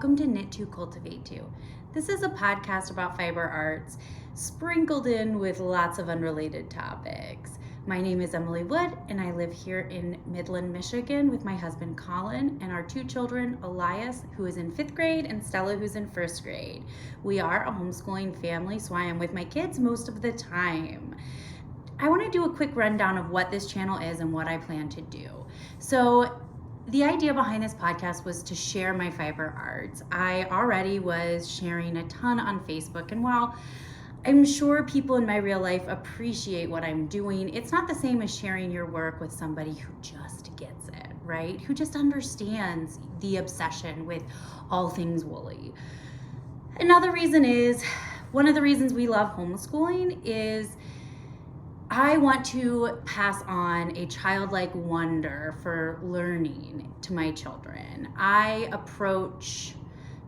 welcome to Knit to Cultivate to. This is a podcast about fiber arts, sprinkled in with lots of unrelated topics. My name is Emily Wood, and I live here in Midland, Michigan with my husband Colin and our two children, Elias, who is in 5th grade, and Stella, who's in 1st grade. We are a homeschooling family, so I am with my kids most of the time. I want to do a quick rundown of what this channel is and what I plan to do. So the idea behind this podcast was to share my fiber arts. I already was sharing a ton on Facebook, and while I'm sure people in my real life appreciate what I'm doing, it's not the same as sharing your work with somebody who just gets it, right? Who just understands the obsession with all things woolly. Another reason is, one of the reasons we love homeschooling is I want to pass on a childlike wonder for learning to my children. I approach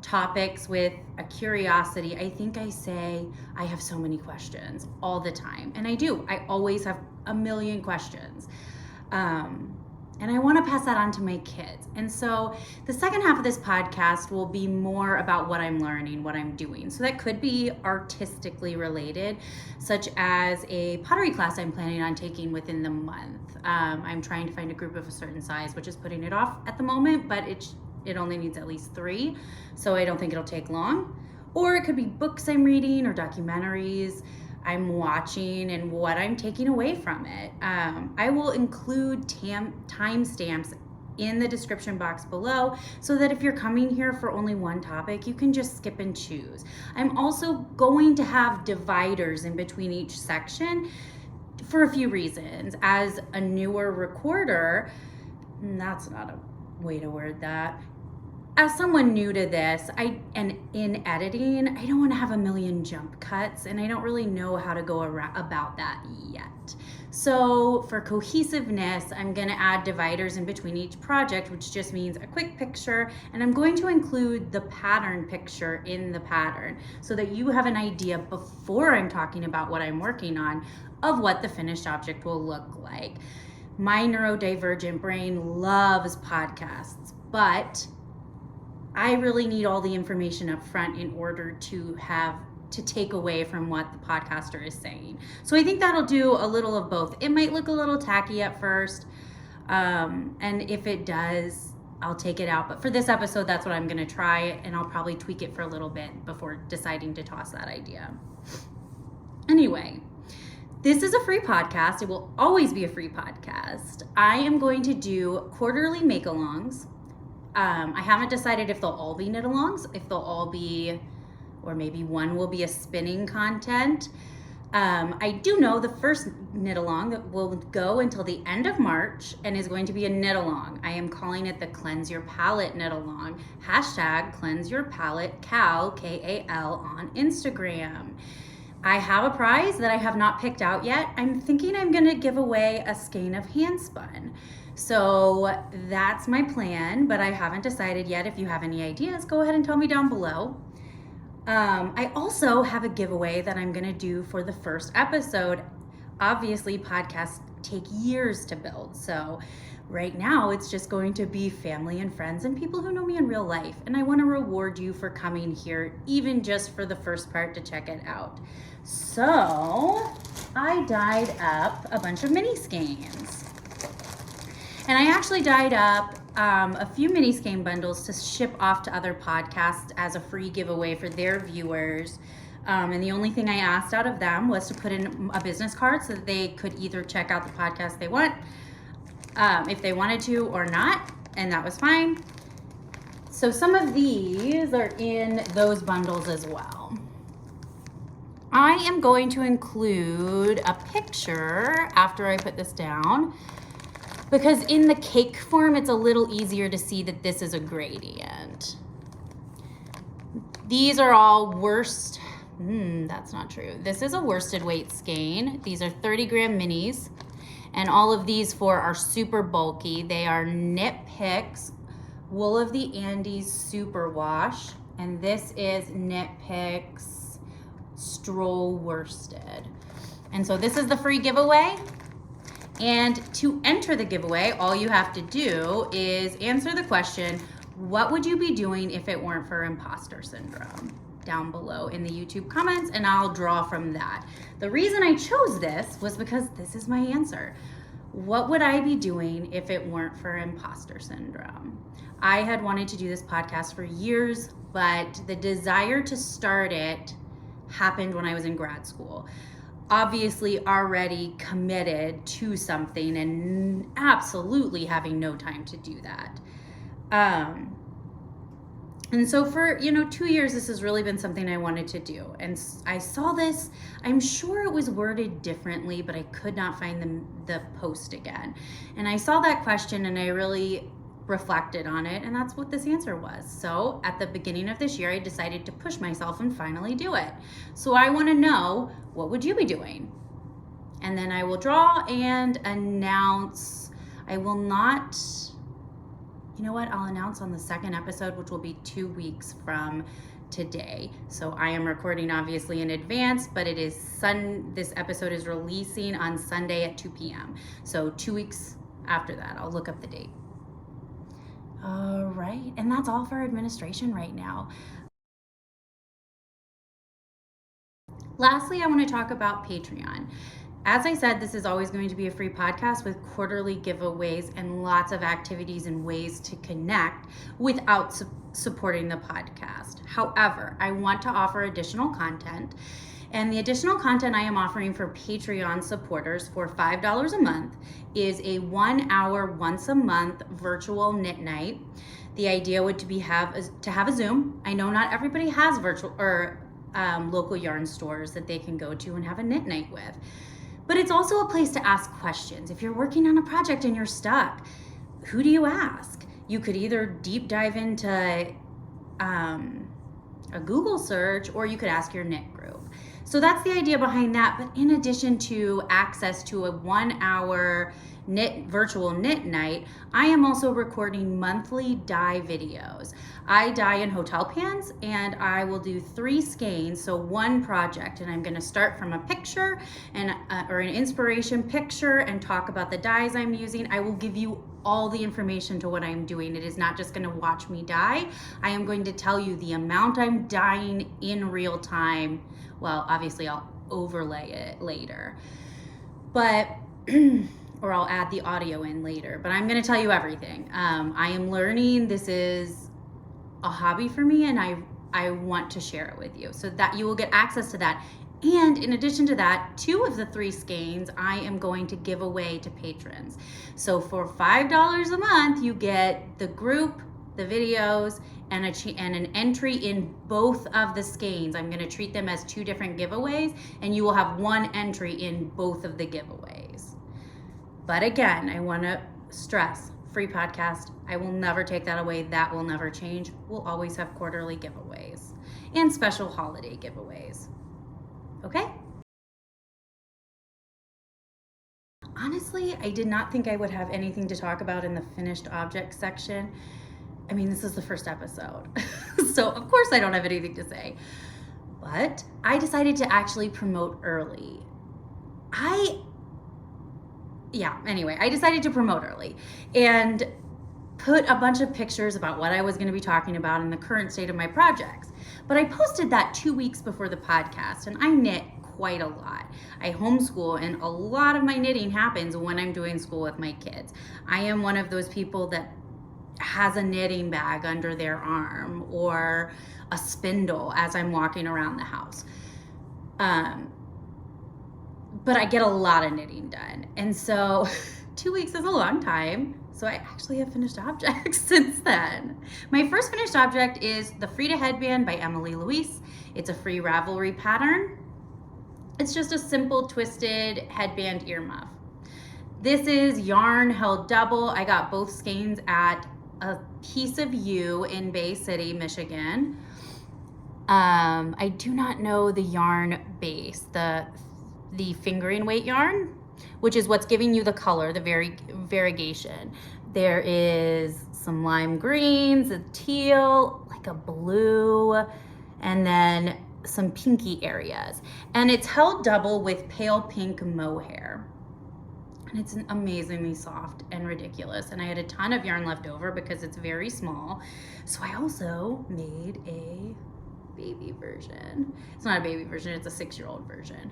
topics with a curiosity. I think I say I have so many questions all the time, and I do. I always have a million questions. And I want to pass that on to my kids. And so the second half of this podcast will be more about what I'm learning, what I'm doing. So that could be artistically related, such as a pottery class I'm planning on taking within the month. I'm trying to find a group of a certain size, which is putting it off at the moment, but it only needs at least 3, so I don't think it'll take long. Or it could be books I'm reading or documentaries I'm watching and what I'm taking away from it. I will include timestamps in the description box below so that if you're coming here for only one topic, you can just skip and choose. I'm also going to have dividers in between each section for a few reasons. As a newer recorder, that's not a way to word that. As someone new to this, and in editing, I don't want to have a million jump cuts, and I don't really know how to go about that yet. So for cohesiveness, I'm going to add dividers in between each project, which just means a quick picture, and I'm going to include the pattern picture in the pattern so that you have an idea before I'm talking about what I'm working on of what the finished object will look like. My neurodivergent brain loves podcasts, but I really need all the information up front in order to take away from what the podcaster is saying. So I think that'll do a little of both. It might look a little tacky at first, and if it does, I'll take it out. But for this episode, that's what I'm gonna try, and I'll probably tweak it for a little bit before deciding to toss that idea. Anyway, this is a free podcast. It will always be a free podcast. I am going to do quarterly make-alongs. I haven't decided if they'll all be knit-alongs, if they'll all be, or maybe one will be a spinning content. I do know the first knit-along will go until the end of March and is going to be a knit-along. I am calling it the Cleanse Your Palette knit-along. # Cleanse Your Palette Cal, K-A-L, on Instagram. I have a prize that I have not picked out yet. I'm thinking I'm gonna give away a skein of handspun. So that's my plan, but I haven't decided yet. If you have any ideas, go ahead and tell me down below. I also have a giveaway that I'm gonna do for the first episode. Obviously, podcasts take years to build, so right now it's just going to be family and friends and people who know me in real life, and I wanna reward you for coming here, even just for the first part to check it out. So I dyed up a bunch of mini skeins. And I actually dyed up a few mini skein bundles to ship off to other podcasts as a free giveaway for their viewers. And the only thing I asked out of them was to put in a business card so that they could either check out the podcast they want, if they wanted to or not, and that was fine. So some of these are in those bundles as well. I am going to include a picture after I put this down, because in the cake form, it's a little easier to see that this is a gradient. These are all that's not true. This is a worsted weight skein. These are 30-gram minis, and all of these 4 are super bulky. They are Knit Picks Wool of the Andes Super Wash, and this is Knit Picks Stroll Worsted. And so this is the free giveaway. And to enter the giveaway, all you have to do is answer the question, What would you be doing if it weren't for imposter syndrome? Down below in the YouTube comments, and I'll draw from that. The reason I chose this was because this is my answer. What would I be doing if it weren't for imposter syndrome? I had wanted to do this podcast for years, but the desire to start it happened when I was in grad school. Obviously already committed to something and absolutely having no time to do that. And so for, 2 years, this has really been something I wanted to do. And I saw this, I'm sure it was worded differently, but I could not find the post again. And I saw that question and I really reflected on it, and that's what this answer was. So at the beginning of this year, I decided to push myself and finally do it. So I want to know, what would you be doing? And then I will draw and announce. I will not, I'll announce on the second episode, which will be 2 weeks from today. So I am recording obviously in advance, but it is this episode is releasing on Sunday at 2 p.m. So 2 weeks after that, I'll look up the date. All right, and that's all for administration right now. Lastly, I want to talk about Patreon. As I said, this is always going to be a free podcast with quarterly giveaways and lots of activities and ways to connect without supporting the podcast. However, I want to offer additional content. And the additional content I am offering for Patreon supporters for $5 a month is a 1 hour, once a month virtual knit night. The idea would to have a Zoom. I know not everybody has virtual or local yarn stores that they can go to and have a knit night with. But it's also a place to ask questions. If you're working on a project and you're stuck, who do you ask? You could either deep dive into a Google search, or you could ask your knit group. So that's the idea behind that. But in addition to access to a 1 hour virtual knit night, I am also recording monthly dye videos. I dye in hotel pans, and I will do 3 skeins, so 1 project, and I'm going to start from a picture or an inspiration picture and talk about the dyes I'm using. I will give you all the information to what I'm doing. It is not just going to watch me dye. I am going to tell you the amount I'm dyeing in real time. Well, obviously I'll overlay it later, but or I'll add the audio in later, but I'm going to tell you everything. I am learning. This is a hobby for me, and I want to share it with you so that you will get access to that. And in addition to that, 2 of the 3 skeins I am going to give away to patrons. So for $5 a month, you get the group, the videos, and an entry in both of the skeins. I'm going to treat them as 2 different giveaways, and you will have 1 entry in both of the giveaways. But again, I want to stress, free podcast. I will never take that away. That will never change. We'll always have quarterly giveaways and special holiday giveaways. Okay? Honestly, I did not think I would have anything to talk about in the finished object section. I mean, this is the first episode. So of course I don't have anything to say. But I decided to actually promote early. I decided to promote early and put a bunch of pictures about what I was going to be talking about in the current state of my projects. But I posted that 2 weeks before the podcast, and I knit quite a lot. I homeschool, and a lot of my knitting happens when I'm doing school with my kids. I am one of those people that has a knitting bag under their arm or a spindle as I'm walking around the house. But I get a lot of knitting done. And so 2 weeks is a long time. So I actually have finished objects since then. My first finished object is the Frida headband by Emily Louise. It's a free Ravelry pattern. It's just a simple twisted headband ear muff. This is yarn held double. I got both skeins at a Piece of You in Bay City, Michigan. I do not know the yarn base, the fingering weight yarn, which is what's giving you the color, the variegation. There is some lime greens, a teal, like a blue, and then some pinky areas. And it's held double with pale pink mohair. And it's amazingly soft and ridiculous. And I had a ton of yarn left over because it's very small. So I also made a baby version. It's not a baby version, it's a 6-year-old version.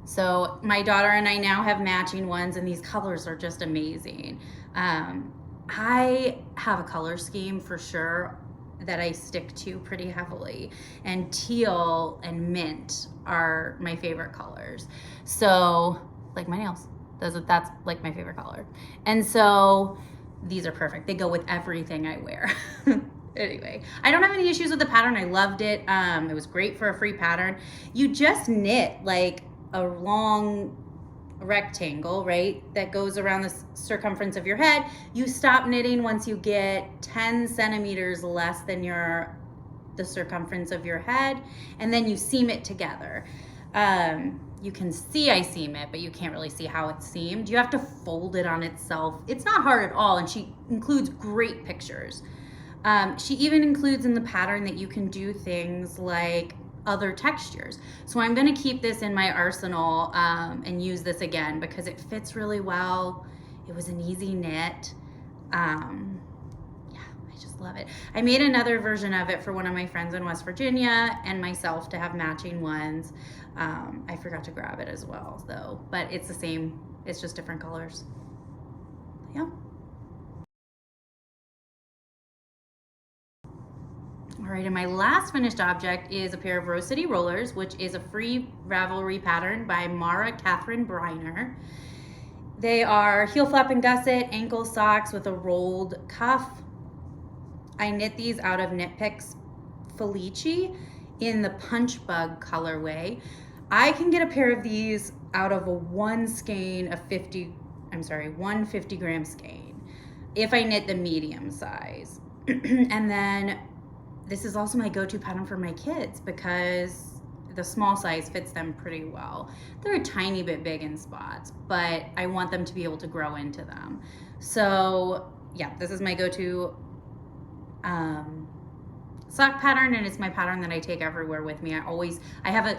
So my daughter and I now have matching ones, and these colors are just amazing. I have a color scheme for sure that I stick to pretty heavily, and teal and mint are my favorite colors. So, like my nails, that's like my favorite color. And so these are perfect. They go with everything I wear. Anyway, I don't have any issues with the pattern. I loved it. It was great for a free pattern. You just knit like a long rectangle, right, that goes around the circumference of your head. You stop knitting once you get 10 centimeters less than the circumference of your head, and then you seam it together. You can see I seam it, but you can't really see how it's seamed. You have to fold it on itself. It's not hard at all, and she includes great pictures. She even includes in the pattern that you can do things like other textures. So I'm going to keep this in my arsenal and use this again because it fits really well. It was an easy knit. Yeah, I just love it. I made another version of it for one of my friends in West Virginia and myself to have matching ones. I forgot to grab it as well though, but it's the same. It's just different colors. Yeah. All right, and my last finished object is a pair of Rose City rollers, which is a free Ravelry pattern by Mara Catherine Briner. They are heel flap and gusset, ankle socks with a rolled cuff. I knit these out of Knit Picks Felici in the Punch Bug colorway. I can get a pair of these out of a one 50 gram skein if I knit the medium size. And then this is also my go-to pattern for my kids because the small size fits them pretty well. They're a tiny bit big in spots, but I want them to be able to grow into them. So yeah, this is my go-to sock pattern, and it's my pattern that I take everywhere with me. I have a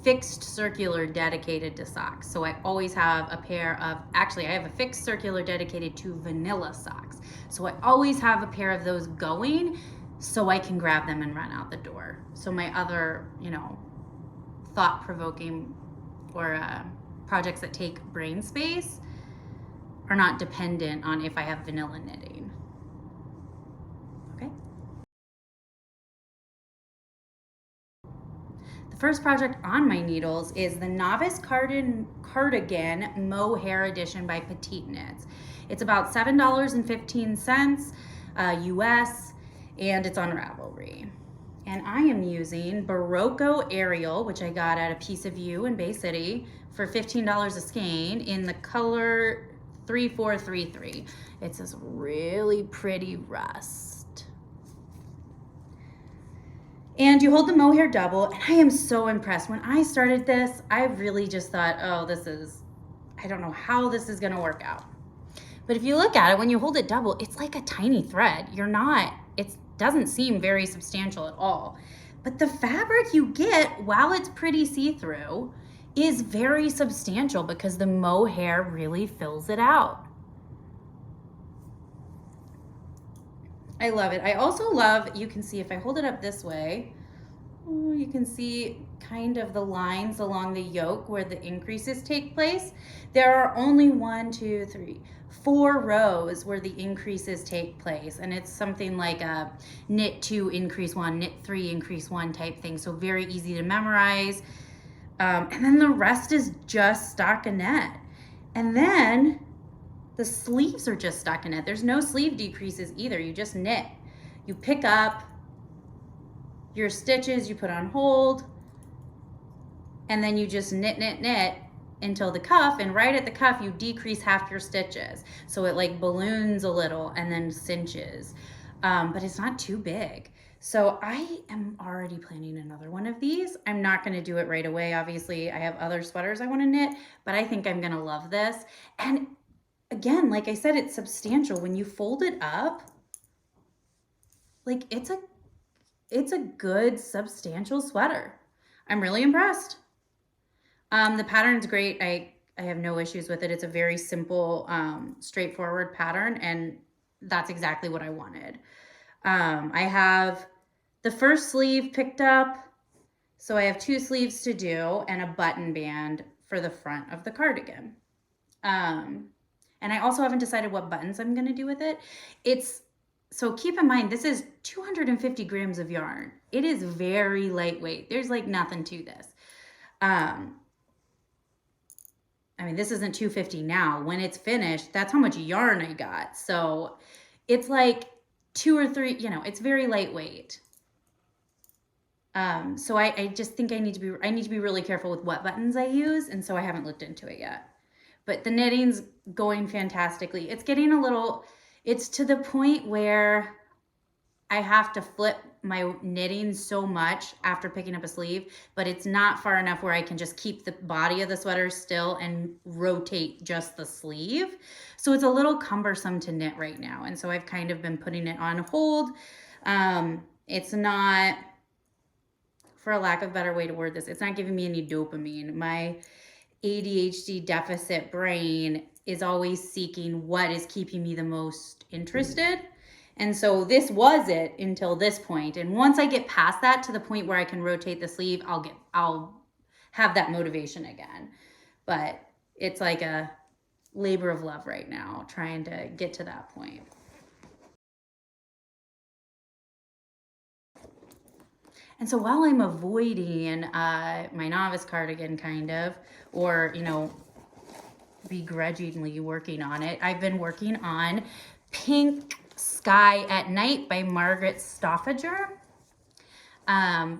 fixed circular dedicated to socks. So I always have a pair of, actually I have a fixed circular dedicated to vanilla socks. So I always have a pair of those going so I can grab them and run out the door. So my other, thought-provoking or projects that take brain space are not dependent on if I have vanilla knitting. Okay. The first project on my needles is the Novice Cardigan Mohair Edition by Petite Knits. It's about $7.15 US, and it's on Ravelry. And I am using Barocco Ariel, which I got at a Piece of You in Bay City for $15 a skein in the color 3433. It's this really pretty rust. And you hold the mohair double, and I am so impressed. When I started this, I really just thought, oh, I don't know how this is gonna work out. But if you look at it, when you hold it double, it's like a tiny thread. It doesn't seem very substantial at all. But the fabric you get, while it's pretty see-through, is very substantial because the mohair really fills it out. I love it. I also love, you can see if I hold it up this way, you can see kind of the lines along the yoke where the increases take place. There are only 4 rows where the increases take place, and it's something like a knit 2 increase 1, knit 3 increase 1 type thing, so very easy to memorize. And then the rest is just stockinette. And then the sleeves are just stockinette. There's no sleeve decreases either. You just knit. You pick up your stitches, you put on hold, and then you just knit, knit, knit until the cuff, and right at the cuff you decrease half your stitches. So it like balloons a little and then cinches. But it's not too big. So I am already planning another one of these. I'm not gonna do it right away. Obviously, I have other sweaters I wanna knit, but I think I'm gonna love this. And again, like I said, it's substantial. When you fold it up, like it's a good substantial sweater. I'm really impressed. The pattern's great. I have no issues with it. It's a very simple, straightforward pattern, and that's exactly what I wanted. I have the first sleeve picked up. So I have 2 sleeves to do and a button band for the front of the cardigan. And I also haven't decided what buttons I'm going to do with it. So keep in mind, this is 250 grams of yarn. It is very lightweight. There's like nothing to this. I mean, this isn't 250 now. When it's finished, that's how much yarn I got. So it's like 2 or 3, it's very lightweight. So I just think I need to be really careful with what buttons I use, and so I haven't looked into it yet. But the knitting's going fantastically. It's to the point where I have to flip my knitting so much after picking up a sleeve, but it's not far enough where I can just keep the body of the sweater still and rotate just the sleeve. So it's a little cumbersome to knit right now, and so I've kind of been putting it on hold. It's not, for a lack of a better way to word this, it's not giving me any dopamine. My ADHD deficit brain is always seeking what is keeping me the most interested. And so this was it until this point. And once I get past that to the point where I can rotate the sleeve, I'll have that motivation again. But it's like a labor of love right now, trying to get to that point. And so while I'm avoiding my novice cardigan kind of, or, begrudgingly working on it, I've been working on Pink Sky at Night by Margaret Stoffager.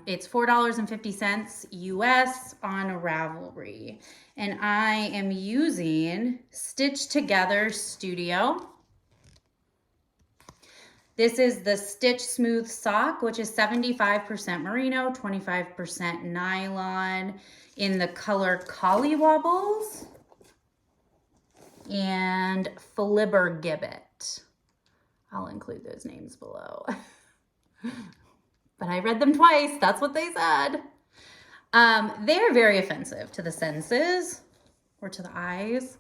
It's $4.50 US on Ravelry. And I am using Stitch Together Studio. This is the Stitch Smooth Sock, which is 75% merino, 25% nylon, in the color Collywobbles and Flibber Gibbet. I'll include those names below. But I read them twice. That's what they said. They're very offensive to the senses or to the eyes.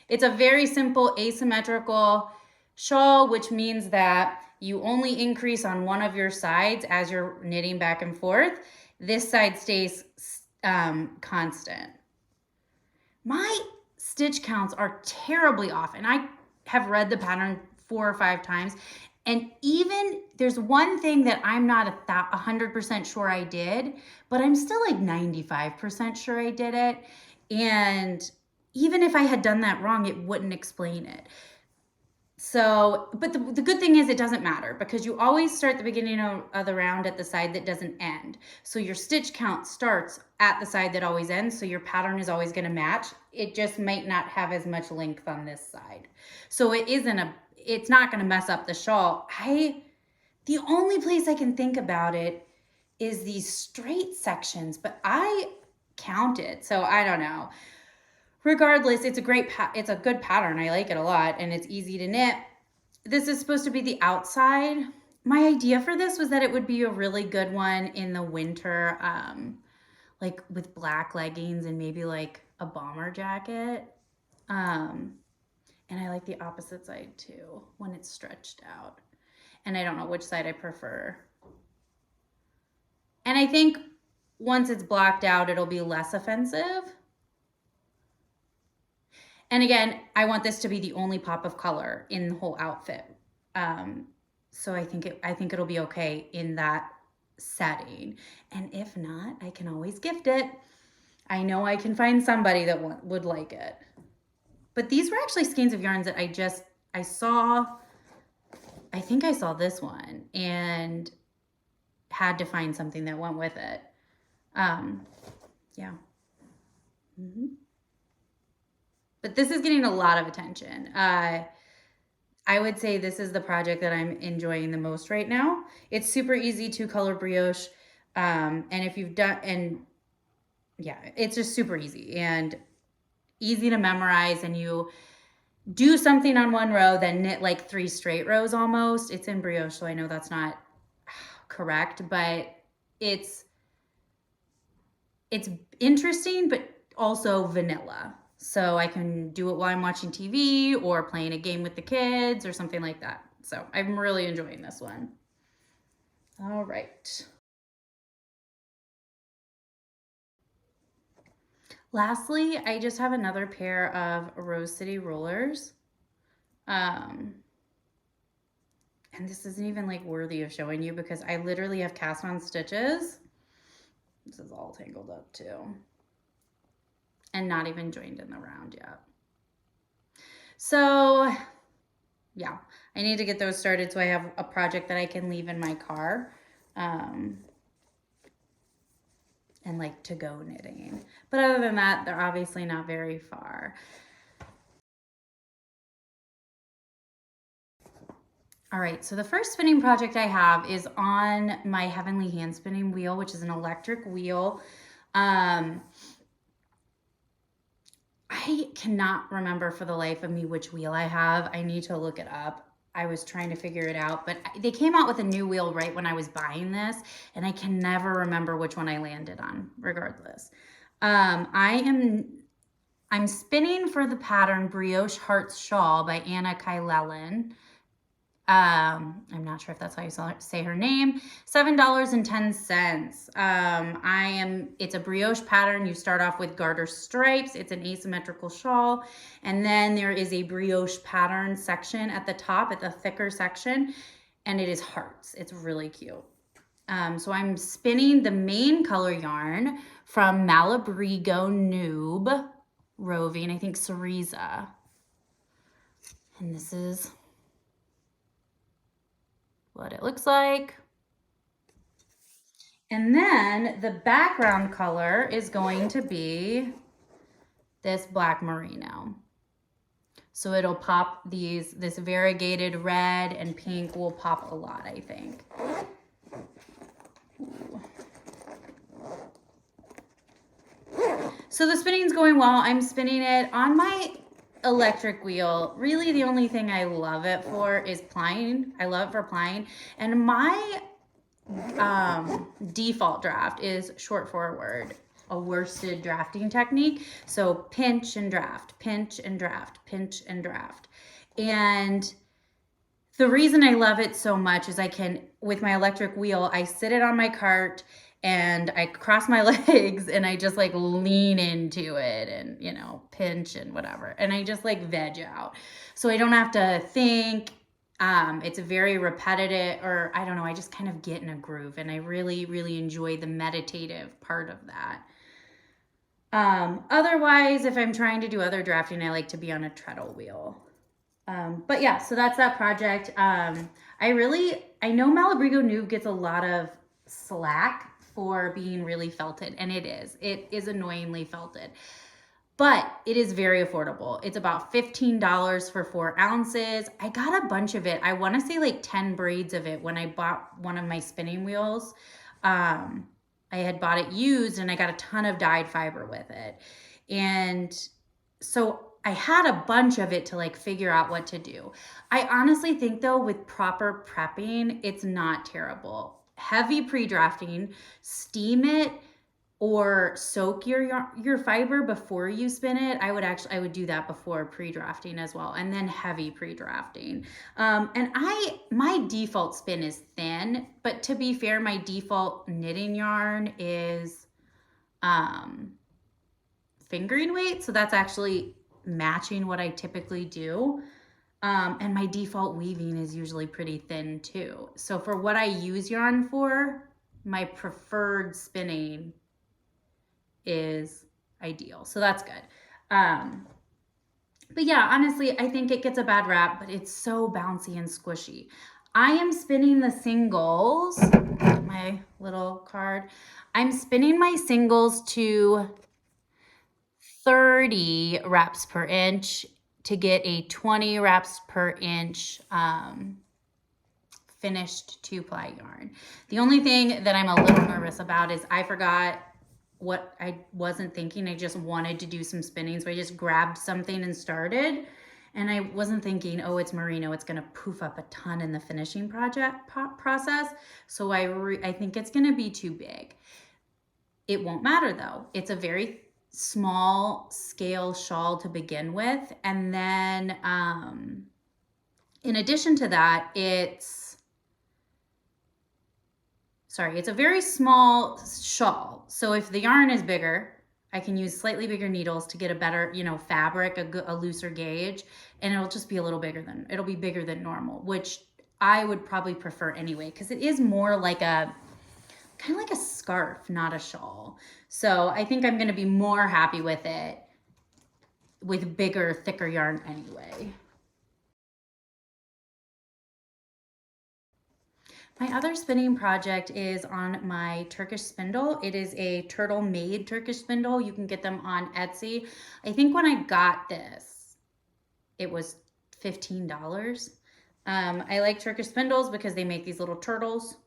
It's a very simple asymmetrical shawl, which means that you only increase on one of your sides as you're knitting back and forth. This side stays constant. My stitch counts are terribly off, and I have read the pattern 4 or 5 times, and even there's one thing that I'm not 100% sure I did, but I'm still like 95% sure I did it. And even if I had done that wrong, it wouldn't explain it. So, but the good thing is it doesn't matter, because you always start the beginning of the round at the side that doesn't end. So your stitch count starts at the side that always ends, so your pattern is always going to match. It just might not have as much length on this side. So it's not going to mess up the shawl. The only place I can think about it is these straight sections, but I counted, so I don't know. Regardless, it's a good pattern. I like it a lot, and it's easy to knit. This is supposed to be the outside. My idea for this was that it would be a really good one in the winter, like with black leggings and maybe like a bomber jacket. And I like the opposite side too, when it's stretched out. And I don't know which side I prefer. And I think once it's blocked out, it'll be less offensive. And again, I want this to be the only pop of color in the whole outfit. So I think it'll be okay in that setting. And if not, I can always gift it. I know I can find somebody that would like it. But these were actually skeins of yarns that I saw. I think I saw this one and had to find something that went with it. Yeah. But this is getting a lot of attention. I would say this is the project that I'm enjoying the most right now. It's super easy to color brioche. And if you've it's just super easy and easy to memorize. And you do something on one row, then knit like 3 straight rows almost. It's in brioche, so I know that's not correct, but it's interesting, but also vanilla. So I can do it while I'm watching TV or playing a game with the kids or something like that. So I'm really enjoying this one. All right. Lastly, I just have another pair of Rose City rollers. And this isn't even like worthy of showing you because I literally have cast on stitches. This is all tangled up too. And not even joined in the round yet. So yeah, I need to get those started so I have a project that I can leave in my car. And like to go knitting. But other than that, they're obviously not very far. All right, so the first spinning project I have is on my Heavenly Hand spinning wheel, which is an electric wheel. I cannot remember for the life of me which wheel I have. I need to look it up. I was trying to figure it out, but they came out with a new wheel right when I was buying this, and I can never remember which one I landed on, regardless. I'm spinning for the pattern Brioche Hearts Shawl by Anna Kailelen. I'm not sure if that's how you say her name. $7.10. It's a brioche pattern. You start off with garter stripes. It's an asymmetrical shawl. And then there is a brioche pattern section at the top, at the thicker section, and it is hearts. It's really cute. So I'm spinning the main color yarn from Malabrigo Noob Roving, I think Cereza. And this is what it looks like. And then the background color is going to be this black merino. So it'll pop this variegated red and pink will pop a lot, I think. Ooh. So the spinning's going well. I'm spinning it on my electric wheel. Really the only thing I love it for is plying. I love it for plying. And my default draft is short forward, a worsted drafting technique. So pinch and draft, pinch and draft, pinch and draft. And the reason I love it so much is I can, with my electric wheel, I sit it on my cart and I cross my legs and I just like lean into it and, you know, pinch and whatever. And I just like veg out. So I don't have to think. It's very repetitive, or I don't know, I just kind of get in a groove and I really, really enjoy the meditative part of that. Otherwise, if I'm trying to do other drafting, I like to be on a treadle wheel. But yeah, so that's that project. I know Malabrigo Noob gets a lot of slack for being really felted, and it is annoyingly felted, but it is very affordable. It's about $15 for 4 ounces. I got a bunch of it. I want to say like 10 braids of it when I bought one of my spinning wheels. I had bought it used and I got a ton of dyed fiber with it. And so I had a bunch of it to like figure out what to do. I honestly think though, with proper prepping, it's not terrible. Heavy pre-drafting, steam it or soak your fiber before you spin it. I would do that before pre-drafting as well, and then heavy pre-drafting. And my default spin is thin, but to be fair, my default knitting yarn is fingering weight, so that's actually matching what I typically do. And my default weaving is usually pretty thin too. So for what I use yarn for, my preferred spinning is ideal. So that's good. But yeah, honestly, I think it gets a bad rap, but it's so bouncy and squishy. I am spinning the singles, my little card. I'm spinning my singles to 30 wraps per inch to get a 20 wraps per inch finished 2-ply yarn. The only thing that I'm a little nervous about is I forgot what I wasn't thinking. I just wanted to do some spinning, so I just grabbed something and started. And I wasn't thinking, oh, it's merino, it's gonna poof up a ton in the finishing process. So I think it's gonna be too big. It won't matter though. It's a very small scale shawl to begin with. And then in addition to that, it's a very small shawl. So if the yarn is bigger, I can use slightly bigger needles to get a better, fabric, a looser gauge, and it'll just be it'll be bigger than normal, which I would probably prefer anyway, because it is more like kind of like a scarf, not a shawl. So I think I'm going to be more happy with it with bigger, thicker yarn anyway. My other spinning project is on my Turkish spindle. It is a turtle made Turkish spindle. You can get them on Etsy. I think when I got this, it was $15. I like Turkish spindles because they make these little turtles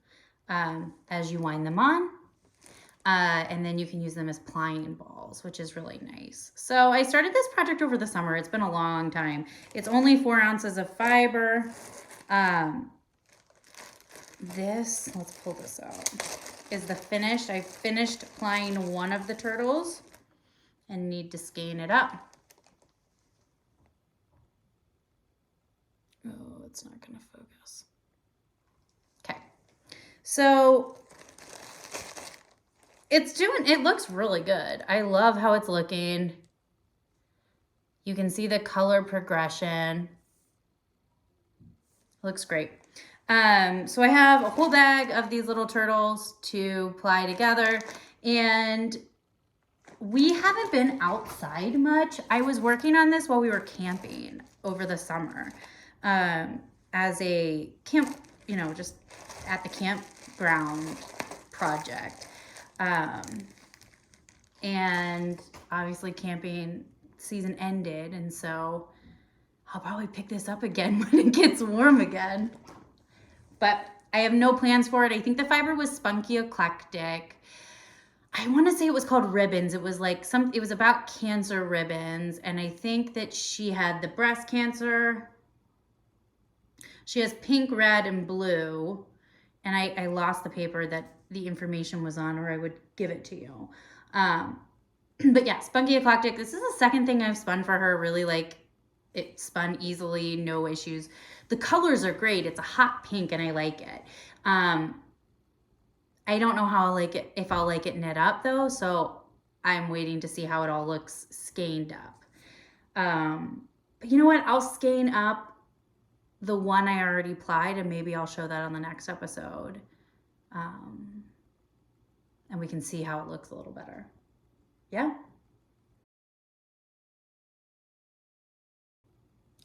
as you wind them on. And then you can use them as plying balls, which is really nice. So I started this project over the summer. It's been a long time. It's only 4 ounces of fiber. Let's pull this out, is the finished. I finished plying one of the turtles and need to skein it up. Oh, it's not going to focus. Okay. So it looks really good. I love how it's looking. You can see the color progression. Looks great. So I have a whole bag of these little turtles to ply together, and we haven't been outside much. I was working on this while we were camping over the summer, as a camp, just at the campground project. And obviously camping season ended, and so I'll probably pick this up again when it gets warm again. But I have no plans for it. I think the fiber was spunky eclectic. I want to say it was called ribbons. It was it was about cancer ribbons. And I think that she had the breast cancer. She has pink, red, and blue. And I lost the paper that the information was on, or I would give it to you. But yeah, spunky eclectic. This is the second thing I've spun for her. Really it spun easily, no issues. The colors are great. It's a hot pink and I like it. I don't know how I'll like it, if I'll like it knit up though. So I'm waiting to see how it all looks skeined up. But you know what? I'll skein up the one I already plied, and maybe I'll show that on the next episode. And we can see how it looks a little better. Yeah.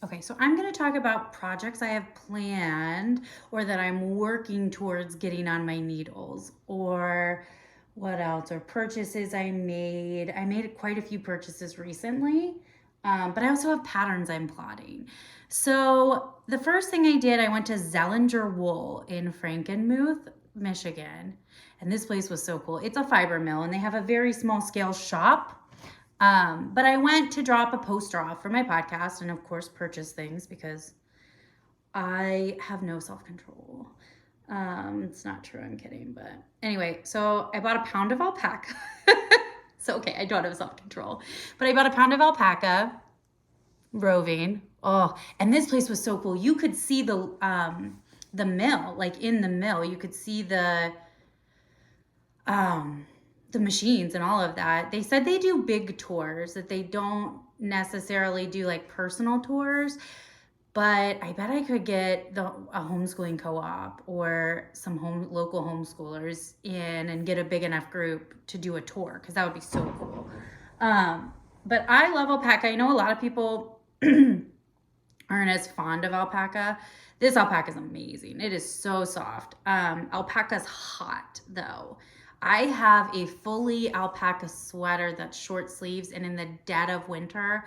Okay, so I'm going to talk about projects I have planned or that I'm working towards getting on my needles, or what else, or purchases I made. I made quite a few purchases recently, but I also have patterns I'm plotting. So the first thing I did, I went to Zeilinger Wool in Frankenmuth, Michigan, and this place was so cool. It's a fiber mill, and they have a very small scale shop. But I went to drop a poster off for my podcast and of course purchase things because I have no self-control. It's not true, I'm kidding. But anyway, so I bought a pound of alpaca. So, okay, I don't have self-control, but I bought a pound of alpaca roving. Oh, and this place was so cool. You could see the mill, like in the mill, you could see the machines and all of that. They said they do big tours, that they don't necessarily do like personal tours, but I bet I could get a homeschooling co-op or some local homeschoolers in and get a big enough group to do a tour, because that would be so cool. But I love alpaca. I know a lot of people aren't as fond of alpaca. This alpaca is amazing. It is so soft. Alpaca's hot though. I have a fully alpaca sweater that's short sleeves, and in the dead of winter,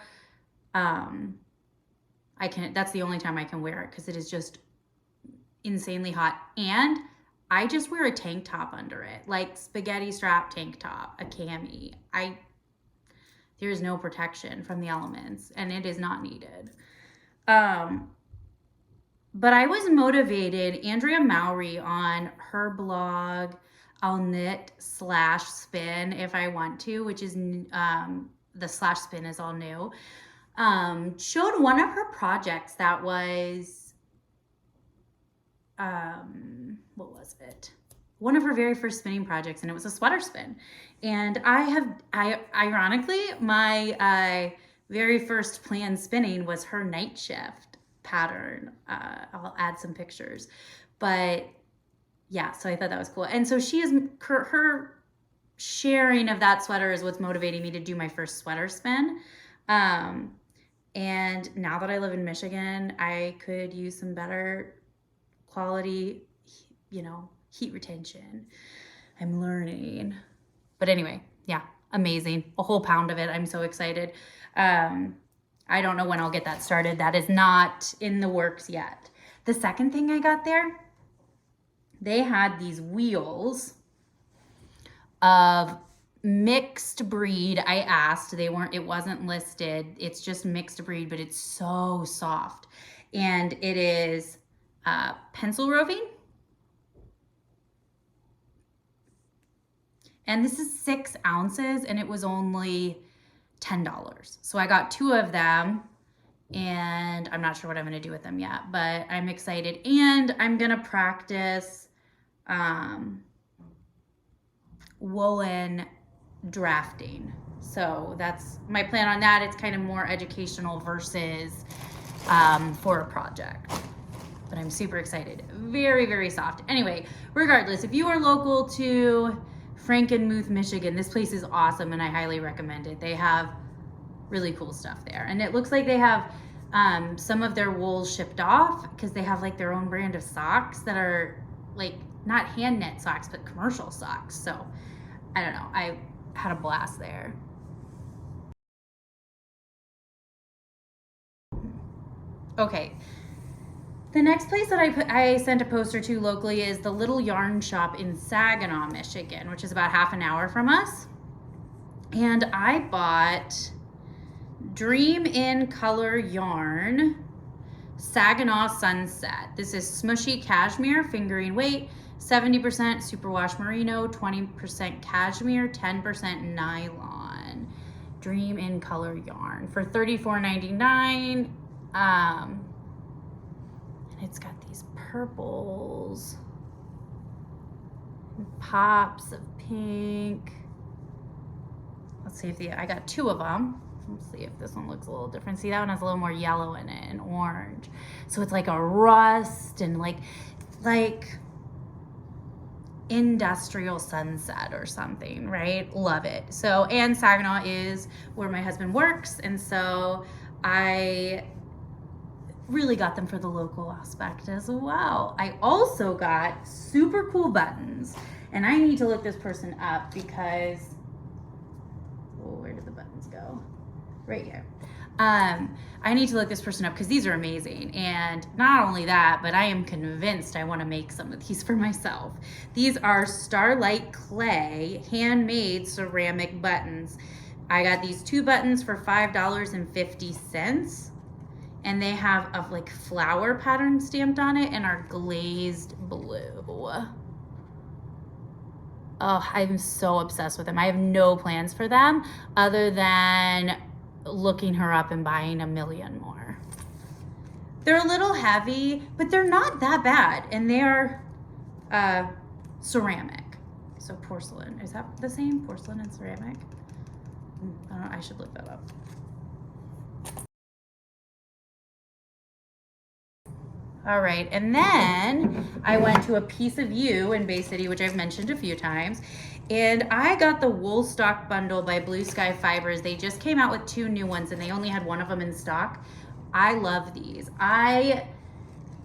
that's the only time I can wear it because it is just insanely hot. And I just wear a tank top under it, like spaghetti strap tank top, a cami. There is no protection from the elements, and it is not needed. But I was motivated. Andrea Mowry on her blog, I'll knit slash spin if I want to, which is the slash spin is all new. Showed one of her projects that was, what was it? One of her very first spinning projects, and it was a sweater spin. And ironically, my very first planned spinning was her night shift pattern. I'll add some pictures, but yeah, so I thought that was cool. And so her sharing of that sweater is what's motivating me to do my first sweater spin. And now that I live in Michigan, I could use some better quality, heat retention. I'm learning. But anyway, yeah, amazing. A whole pound of it. I'm so excited. I don't know when I'll get that started. That is not in the works yet. The second thing I got there, they had these wheels of mixed breed. I asked, it wasn't listed. It's just mixed breed, but it's so soft. And it is pencil roving. And this is 6 ounces and it was only $10. So I got 2 of them and I'm not sure what I'm going to do with them yet, but I'm excited. And I'm going to practice woolen drafting. So that's my plan on that. It's kind of more educational versus for a project. But I'm super excited. Very, very soft. Anyway, regardless, if you are local to Frankenmuth, Michigan, this place is awesome and I highly recommend it. They have really cool stuff there. And it looks like they have some of their wool shipped off because they have like their own brand of socks that are like not hand knit socks, but commercial socks. So I don't know. I had a blast there. Okay. The next place that I sent a poster to locally is the Little Yarn Shop in Saginaw, Michigan, which is about half an hour from us. And I bought Dream in Color Yarn Saginaw Sunset. This is smushy cashmere, fingering weight, 70% superwash merino, 20% cashmere, 10% nylon. Dream in Color Yarn for $34.99. It's got these purples and pops of pink. Let's see if I got 2 of them. Let's see if this one looks a little different. See, that one has a little more yellow in it and orange. So it's like a rust and like industrial sunset or something, right? Love it. So, and Saginaw is where my husband works. And so I really got them for the local aspect as well. I also got super cool buttons, and I need to look this person up because, where did the buttons go? Right here. I need to look this person up because these are amazing. And not only that, but I am convinced I want to make some of these for myself. These are Starlight Clay handmade ceramic buttons. I got these 2 buttons for $5.50. And they have a like flower pattern stamped on it and are glazed blue. Oh, I'm so obsessed with them. I have no plans for them other than looking her up and buying a million more. They're a little heavy, but they're not that bad. And they are ceramic. So porcelain, is that the same? Porcelain and ceramic? I don't know, I should look that up. All right, and then I went to A Piece of You in Bay City, which I've mentioned a few times, and I got the Wool Stock Bundle by Blue Sky Fibers. They just came out with 2 new ones, and they only had one of them in stock. I love these. Let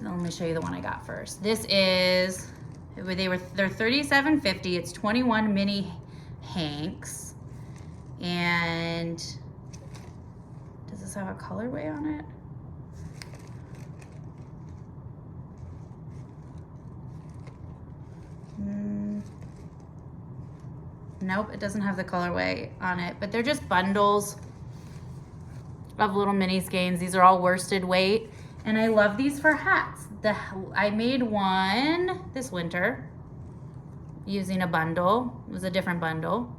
me show you the one I got first. This is, they're $37.50. It's 21 mini hanks, and does this have a colorway on it? Nope, it doesn't have the colorway on it, but they're just bundles of little mini skeins. These are all worsted weight, and I love these for hats. I made one this winter. using a bundle. It was a different bundle.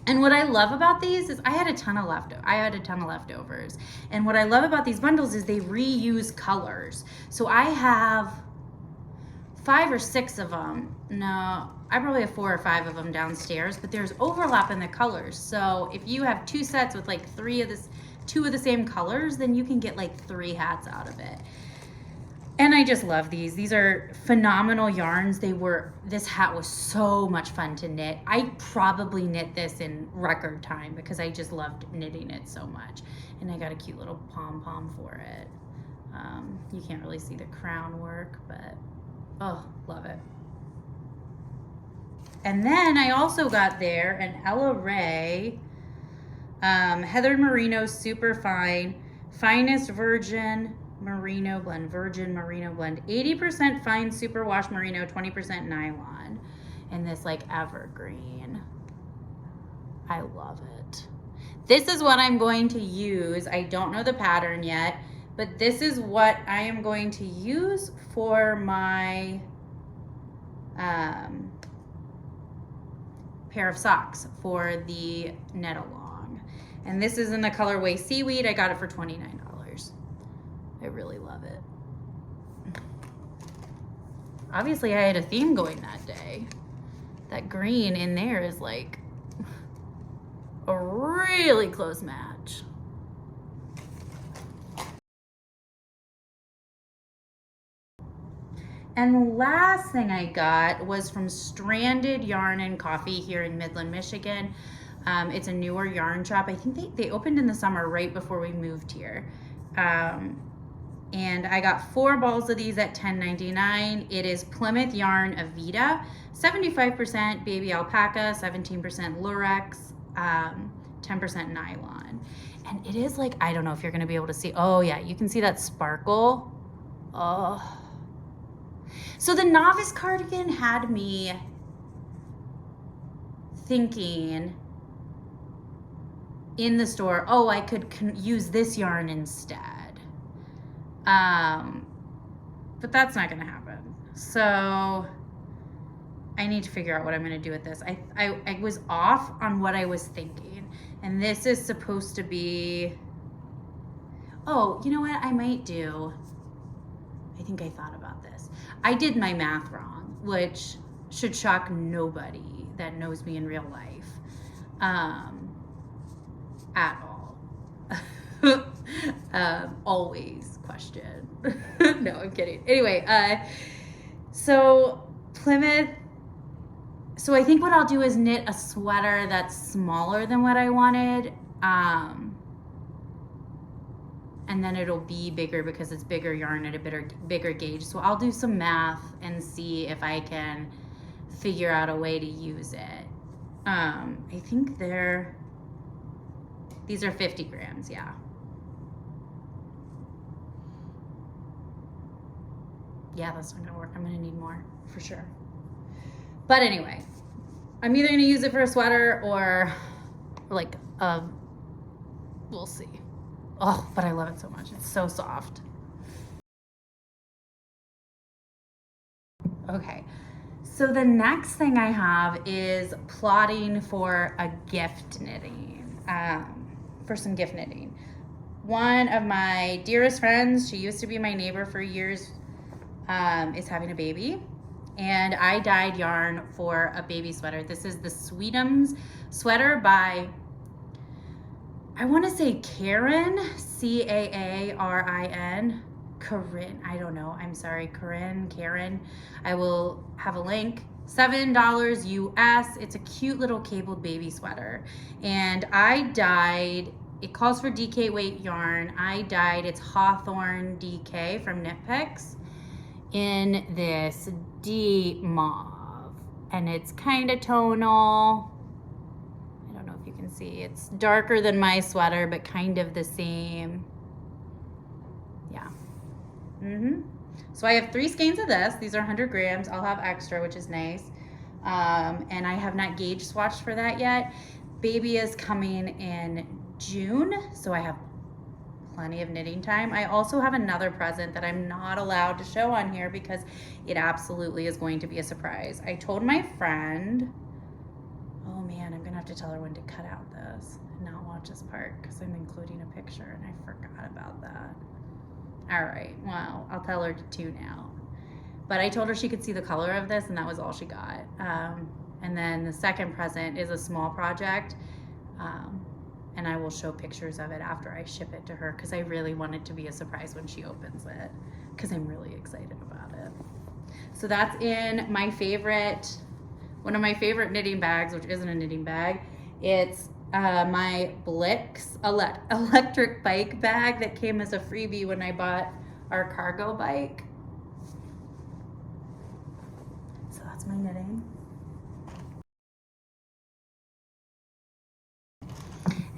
And what I love about these is I had a ton of leftovers. And what I love about these bundles is they reuse colors. So I have 5 or 6 of them. No, I probably have 4 or 5 of them downstairs, but there's overlap in the colors. So if you have 2 sets with like 2 of the same colors, then you can get like 3 hats out of it. And I just love these. These are phenomenal yarns. This hat was so much fun to knit. I probably knit this in record time because I just loved knitting it so much. And I got a cute little pom-pom for it. You can't really see the crown work, but oh, love it. And then I also got there an Ella Rae Heather Merino Super Fine, Finest Virgin Merino Blend, 80% fine superwash merino, 20% nylon, and this like evergreen. I love it. This is what I'm going to use. I don't know the pattern yet, but this is what I am going to use for my pair of socks for the knit along. And this is in the colorway Seaweed. I got it for $29. I really love it. Obviously, I had a theme going that day. That green in there is like a really close match. And the last thing I got was from Stranded Yarn and Coffee here in Midland, Michigan. It's a newer yarn shop. I think they opened in the summer right before we moved here. And I got 4 balls of these at $10.99. It is Plymouth Yarn Avita, 75% baby alpaca, 17% lurex, 10% nylon. And it is like, I don't know if you're gonna be able to see. Oh yeah, you can see that sparkle. Oh. So the novice cardigan had me thinking in the store, oh, I could use this yarn instead. But that's not gonna happen. So I need to figure out what I'm gonna do with this. I was off on what I was thinking. And this is supposed to be, oh, you know what I might do? I think I thought about this. I did my math wrong, which should shock nobody that knows me in real life, at all. Always question. No, I'm kidding. Anyway, so Plymouth, so I think what I'll do is knit a sweater that's smaller than what I wanted, and then it'll be bigger because it's bigger yarn at a bigger gauge. So I'll do some math and see if I can figure out a way to use it. I think these are 50 grams, yeah. Yeah, that's not gonna work. I'm gonna need more for sure. But anyway, I'm either gonna use it for a sweater or like we'll see. Oh, but I love it so much. It's so soft. Okay, so the next thing I have is plotting for a gift knitting, for some gift knitting. One of my dearest friends, she used to be my neighbor for years, is having a baby. And I dyed yarn for a baby sweater. This is the Sweetums sweater by, I want to say Karen, C-A-A-R-I-N, Corinne, I don't know, I'm sorry, Karen. I will have a link. $7 US. It's a cute little cabled baby sweater. And I dyed, it calls for DK weight yarn. I dyed its Hawthorne DK from Knit Picks in this deep mauve. And it's kind of tonal. I don't know if you can see. It's darker than my sweater, but kind of the same. Yeah. So I have 3 skeins of this. These are 100 grams. I'll have extra, which is nice. And I have not gauge swatched for that yet. Baby is coming in June, so I have plenty of knitting time. I also have another present that I'm not allowed to show on here because it absolutely is going to be a surprise. I told my friend, oh man, I'm gonna have to tell her when to cut out this and not watch this part because I'm including a picture and I forgot about that. All right, well, I'll tell her to tune out. But I told her she could see the color of this and that was all she got. And then the second present is a small project. And I will show pictures of it after I ship it to her because I really want it to be a surprise when she opens it because I'm really excited about it. So that's in my favorite, one of my favorite knitting bags, which isn't a knitting bag. It's my Blix electric bike bag that came as a freebie when I bought our cargo bike. So that's my knitting.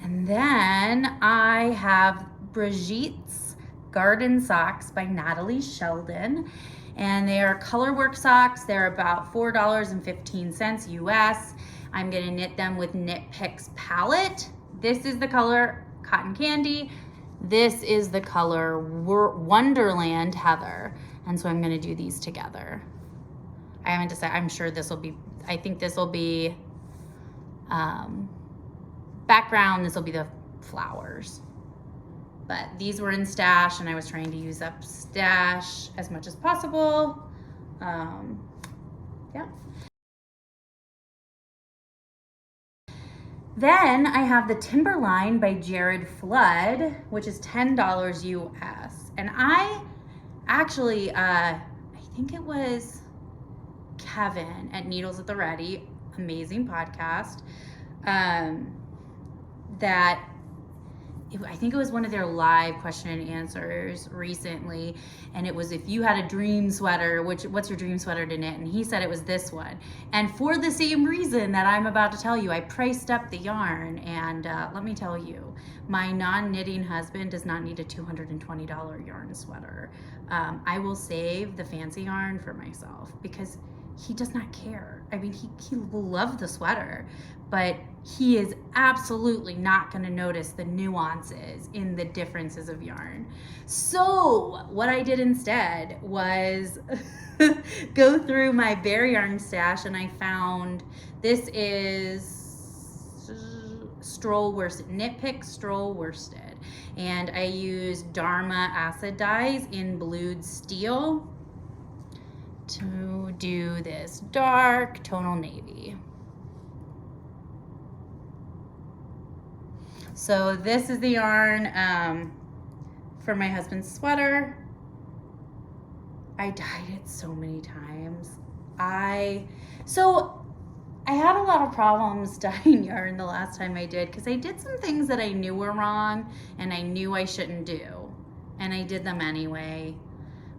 And then I have Brigitte's Garden Socks by Natalie Sheldon. And they are colorwork socks. They're about $4.15 US. I'm gonna knit them with Knit Picks palette. This is the color Cotton Candy. This is the color Wonderland Heather. And so I'm gonna do these together. I haven't decided, I'm sure this will be, I think this will be background, this will be the flowers. But these were in stash and I was trying to use up stash as much as possible. Yeah. Then I have the Timberline by Jared Flood, which is $10 US. And I actually, I think it was Kevin at Needles at the Ready, amazing podcast, that I think it was one of their live question and answers recently, and it was if you had a dream sweater, what's your dream sweater to knit? And he said it was this one. And for the same reason that I'm about to tell you, I priced up the yarn, and let me tell you, my non-knitting husband does not need a $220 yarn sweater. I will save the fancy yarn for myself because he does not care. I mean, he will love the sweater, but he is absolutely not going to notice the nuances in the differences of yarn. So what I did instead was go through my bare yarn stash, and I found this is Stroll Worsted, Knit Pick Stroll Worsted, and I used Dharma acid dyes in blued steel to do this dark tonal navy. So this is the yarn for my husband's sweater. I dyed it so many times. I had a lot of problems dyeing yarn the last time I did because I did some things that I knew were wrong and I knew I shouldn't do, and I did them anyway.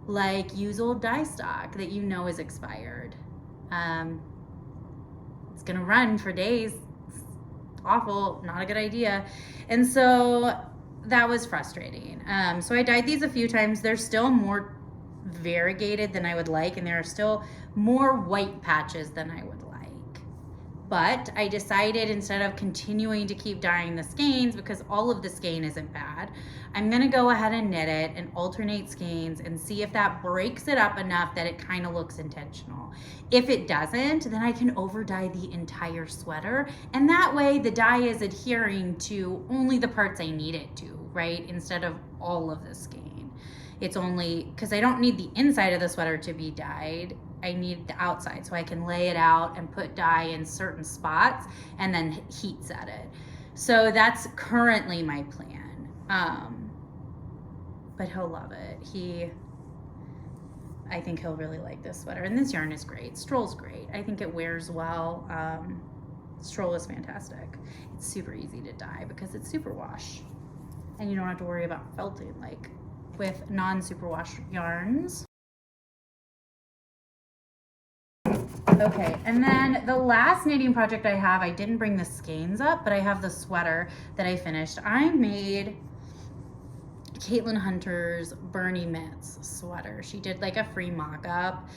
Like use old dye stock that you know is expired. It's gonna run for days. It's awful, not a good idea. And so that was frustrating. So I dyed these a few times. They're still more variegated than I would like, and there are still more white patches than I would like. But I decided instead of continuing to keep dyeing the skeins, because all of the skein isn't bad, I'm gonna go ahead and knit it and alternate skeins and see if that breaks it up enough that it kind of looks intentional. If it doesn't, then I can over dye the entire sweater, and that way the dye is adhering to only the parts I need it to, right? Instead of all of the skein. It's only, because I don't need the inside of the sweater to be dyed, I need the outside, so I can lay it out and put dye in certain spots and then heat set it. So that's currently my plan. But he'll love it. I think he'll really like this sweater. And this yarn is great. Stroll's great. I think it wears well. Stroll is fantastic. It's super easy to dye because it's superwash. And you don't have to worry about felting like with non-superwash yarns. Okay, and then the last knitting project I have, I didn't bring the skeins up, but I have the sweater that I finished. I made Caitlin Hunter's Bernie Mitts sweater. She did like a free mock-up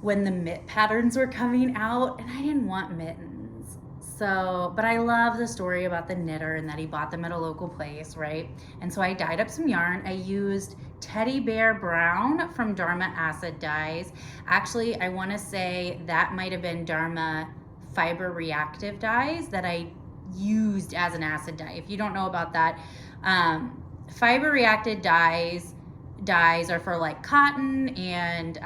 when the mitt patterns were coming out, and I didn't want mittens. So, but I love the story about the knitter and that he bought them at a local place, right? And so I dyed up some yarn. I used Teddy Bear Brown from Dharma Acid Dyes. Actually, I want to say that might have been Dharma Fiber Reactive Dyes that I used as an acid dye. If you don't know about that, fiber reactive dyes are for like cotton and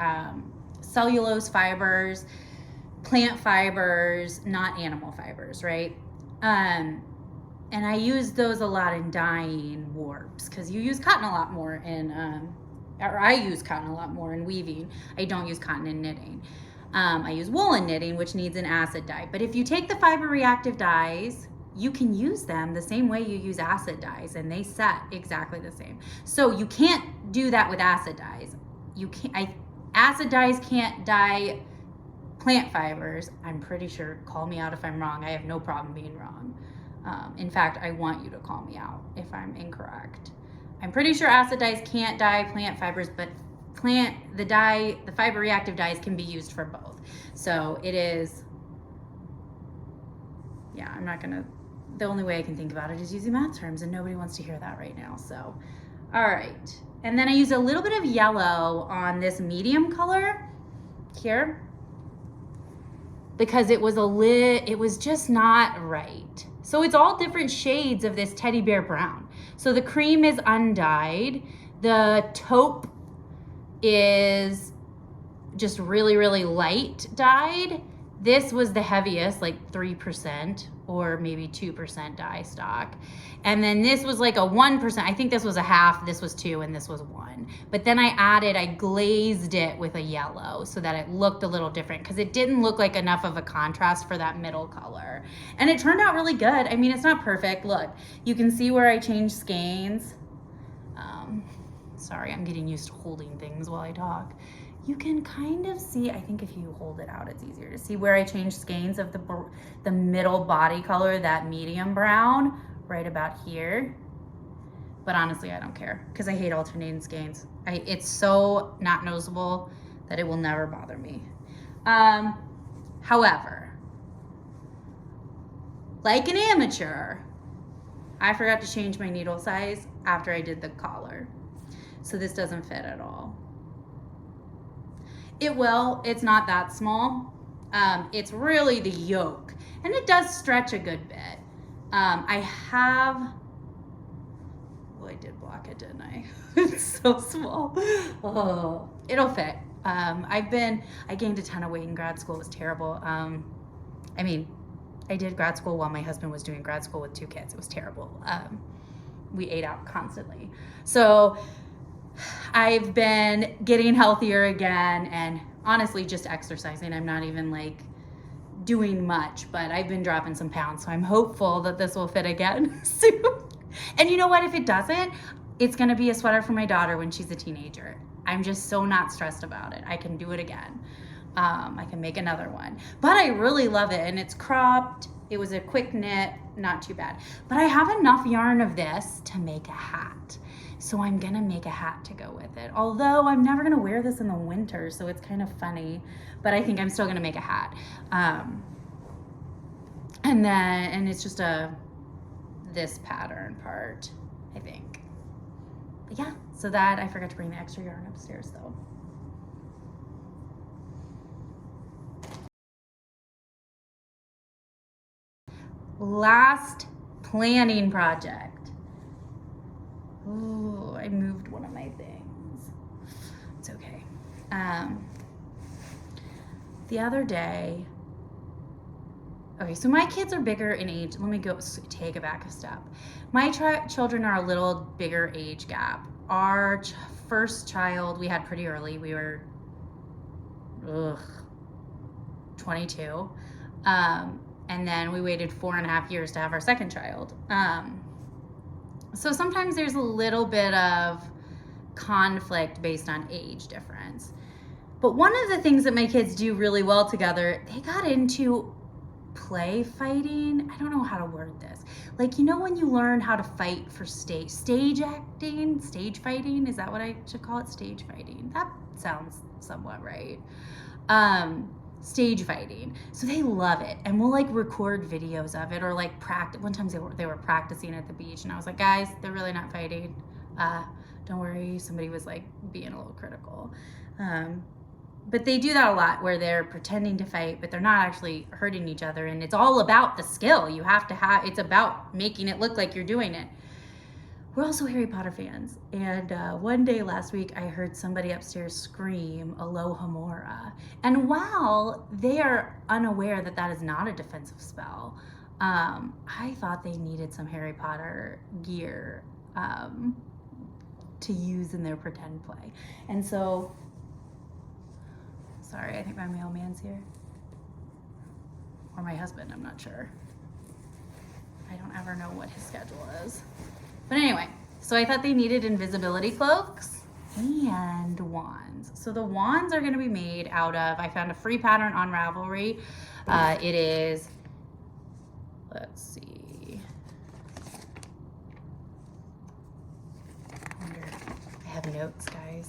cellulose fibers, plant fibers, not animal fibers, right? And I use those a lot in dyeing warps because you use cotton a lot more in, or I use cotton a lot more in weaving. I don't use cotton in knitting. I use wool in knitting, which needs an acid dye. But if you take the fiber reactive dyes, you can use them the same way you use acid dyes, and they set exactly the same. So you can't do that with acid dyes. Acid dyes can't dye plant fibers. I'm pretty sure, call me out if I'm wrong. I have no problem being wrong. In fact, I want you to call me out if I'm incorrect. I'm pretty sure acid dyes can't dye plant fibers, but the fiber reactive dyes can be used for both. So it is, yeah, the only way I can think about it is using math terms, and nobody wants to hear that right now. So, all right. And then I used a little bit of yellow on this medium color here because it was just not right. So it's all different shades of this Teddy Bear Brown. So the cream is undyed. The taupe is just really, really light dyed. This was the heaviest, like 3% or maybe 2% dye stock. And then this was like a 1%. I think this was a half, this was 2, and this was 1. But then I glazed it with a yellow so that it looked a little different because it didn't look like enough of a contrast for that middle color. And it turned out really good. I mean, it's not perfect. Look, you can see where I changed skeins. Sorry, I'm getting used to holding things while I talk. You can kind of see, I think if you hold it out, it's easier to see where I changed skeins of the middle body color, that medium brown, right about here. But honestly, I don't care because I hate alternating skeins. It's so not noticeable that it will never bother me. However, like an amateur, I forgot to change my needle size after I did the collar. So this doesn't fit at all. It will, it's not that small. It's really the yoke, and it does stretch a good bit. I block it, didn't I? It's so small. Oh, it'll fit. I gained a ton of weight in grad school. It was terrible. I mean, I did grad school while my husband was doing grad school with 2 kids. It was terrible. We ate out constantly. So I've been getting healthier again and honestly just exercising. I'm not even like doing much, but I've been dropping some pounds. So I'm hopeful that this will fit again soon. And you know what? If it doesn't, it's going to be a sweater for my daughter when she's a teenager. I'm just so not stressed about it. I can do it again. I can make another one, but I really love it. And it's cropped. It was a quick knit, not too bad, but I have enough yarn of this to make a hat. So I'm gonna make a hat to go with it. Although I'm never gonna wear this in the winter, so it's kind of funny, but I think I'm still gonna make a hat. And it's just this pattern part, I think. But yeah, so that, I forgot to bring the extra yarn upstairs though. Last planning project. Oh, I moved one of my things. It's okay. The other day, okay, so my kids are bigger in age. Let me take it back a step. My children are a little bigger age gap. Our first child we had pretty early. We were 22. And then we waited 4.5 years to have our second child. So sometimes there's a little bit of conflict based on age difference. But one of the things that my kids do really well together, they got into play fighting. I don't know how to word this. Like, you know when you learn how to fight for stage acting, stage fighting? Is that what I should call it? Stage fighting. That sounds somewhat right. stage fighting. So they love it. And we'll like record videos of it or like practice. One time they were practicing at the beach and I was like, guys, they're really not fighting. Don't worry. Somebody was like being a little critical. But they do that a lot where they're pretending to fight, but they're not actually hurting each other. And it's all about the skill. You have to have, it's about making it look like you're doing it. We're also Harry Potter fans. And one day last week, I heard somebody upstairs scream Alohomora. And while they are unaware that that is not a defensive spell, I thought they needed some Harry Potter gear to use in their pretend play. And so, sorry, I think my mailman's here. Or my husband, I'm not sure. I don't ever know what his schedule is. But anyway, so I thought they needed invisibility cloaks and wands. So the wands are going to be made out of, I found a free pattern on Ravelry. It is, let's see. I wonder, I have notes, guys,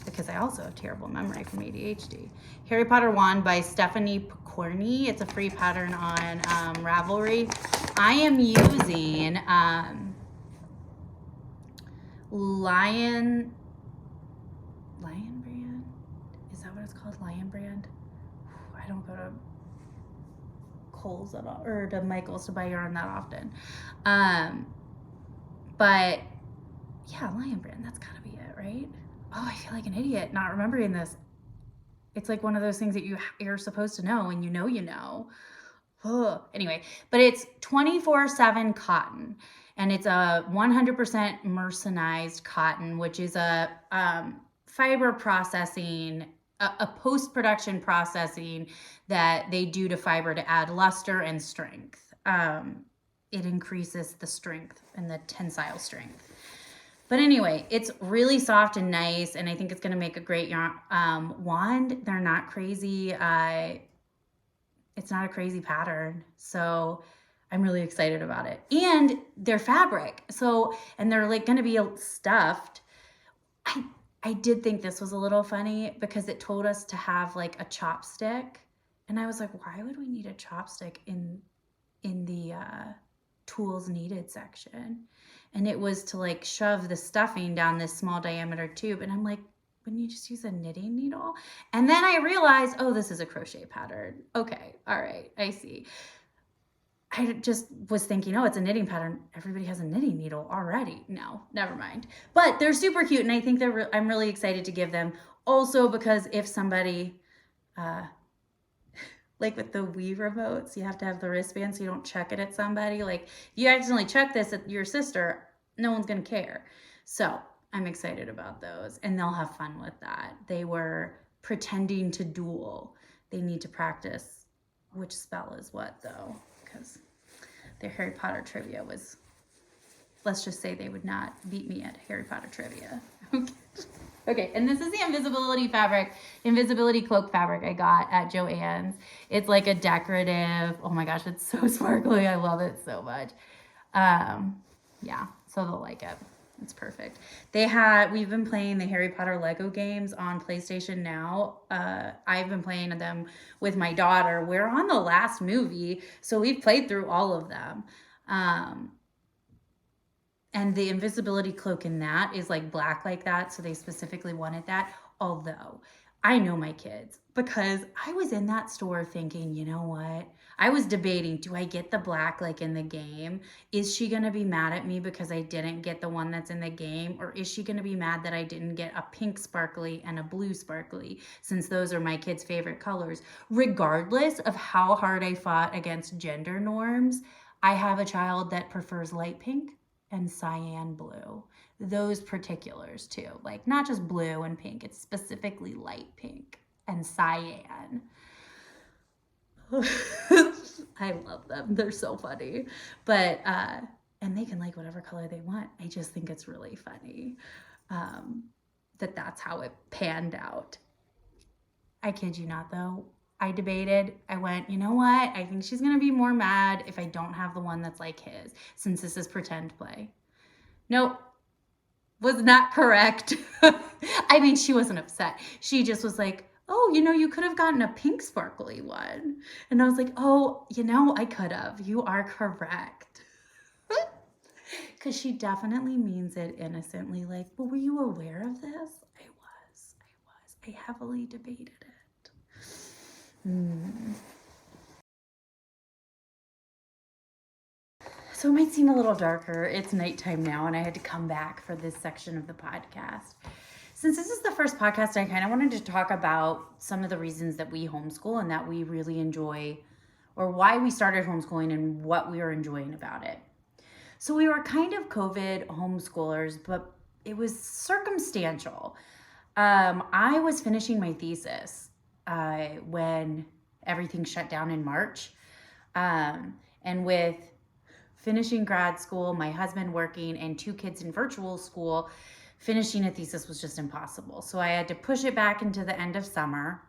because I also have terrible memory from ADHD. Harry Potter Wand by Stephanie Picorni. It's a free pattern on Ravelry. I am using Lion brand. Is that what it's called? Lion brand. I don't go to Kohl's at all, or to Michael's to buy yarn that often. But yeah, Lion brand. That's gotta be it, right? Oh, I feel like an idiot not remembering this. It's like one of those things that you're supposed to know, and you know. Ugh. Anyway, but it's 24/7 cotton, and it's a 100% mercerized cotton, which is a fiber processing, a post-production processing that they do to fiber to add luster and strength. It increases the strength and the tensile strength. But anyway, it's really soft and nice, and I think it's going to make a great yarn wand. They're not crazy. It's not a crazy pattern, so I'm really excited about it. And they're fabric, so, and they're like going to be stuffed. I did think this was a little funny because it told us to have like a chopstick, and I was like, why would we need a chopstick in the tools needed section? And it was to like shove the stuffing down this small diameter tube, and I'm like, wouldn't you just use a knitting needle? And then I realized, oh, this is a crochet pattern. Okay, all right, I see. I just was thinking, oh, it's a knitting pattern. Everybody has a knitting needle already. No, never mind. But they're super cute, and I think I'm really excited to give them. Also, because if somebody, like with the Wii remotes, you have to have the wristband so you don't chuck it at somebody. Like, if you accidentally chuck this at your sister, no one's gonna care. So I'm excited about those, and they'll have fun with that. They were pretending to duel. They need to practice which spell is what, though, because their Harry Potter trivia was, let's just say they would not beat me at Harry Potter trivia. Okay, and this is the invisibility cloak fabric I got at Joann's. It's like a decorative, oh my gosh, it's so sparkly. I love it so much. Yeah, so they'll like it. It's perfect. We've been playing the Harry Potter Lego games on PlayStation Now. I've been playing them with my daughter. We're on the last movie, so we've played through all of them. And the invisibility cloak in that is like black like that, so they specifically wanted that. Although, I know my kids, because I was in that store thinking, you know what? I was debating, do I get the black like in the game? Is she going to be mad at me because I didn't get the one that's in the game? Or is she going to be mad that I didn't get a pink sparkly and a blue sparkly, since those are my kids' favorite colors? Regardless of how hard I fought against gender norms, I have a child that prefers light pink and cyan blue. Those particulars too, like not just blue and pink, it's specifically light pink and cyan. I love them. They're so funny. But and they can like whatever color they want. I just think it's really funny that's how it panned out. I kid you not though. I debated. I went, you know what? I think she's gonna be more mad if I don't have the one that's like his, since this is pretend play. Nope. Was not correct. I mean, she wasn't upset. She just was like, oh, you could have gotten a pink sparkly one. And I was like, oh, I could have. You are correct. Because she definitely means it innocently. Like, well, were you aware of this? I was. I heavily debated it. So it might seem a little darker. It's nighttime now, and I had to come back for this section of the podcast. Since this is the first podcast, I kind of wanted to talk about some of the reasons that we homeschool and that we really enjoy, or why we started homeschooling and what we are enjoying about it. So we were kind of COVID homeschoolers, but it was circumstantial. I was finishing my thesis when everything shut down in March. And with finishing grad school, my husband working, and 2 kids in virtual school, finishing a thesis was just impossible. So I had to push it back into the end of summer,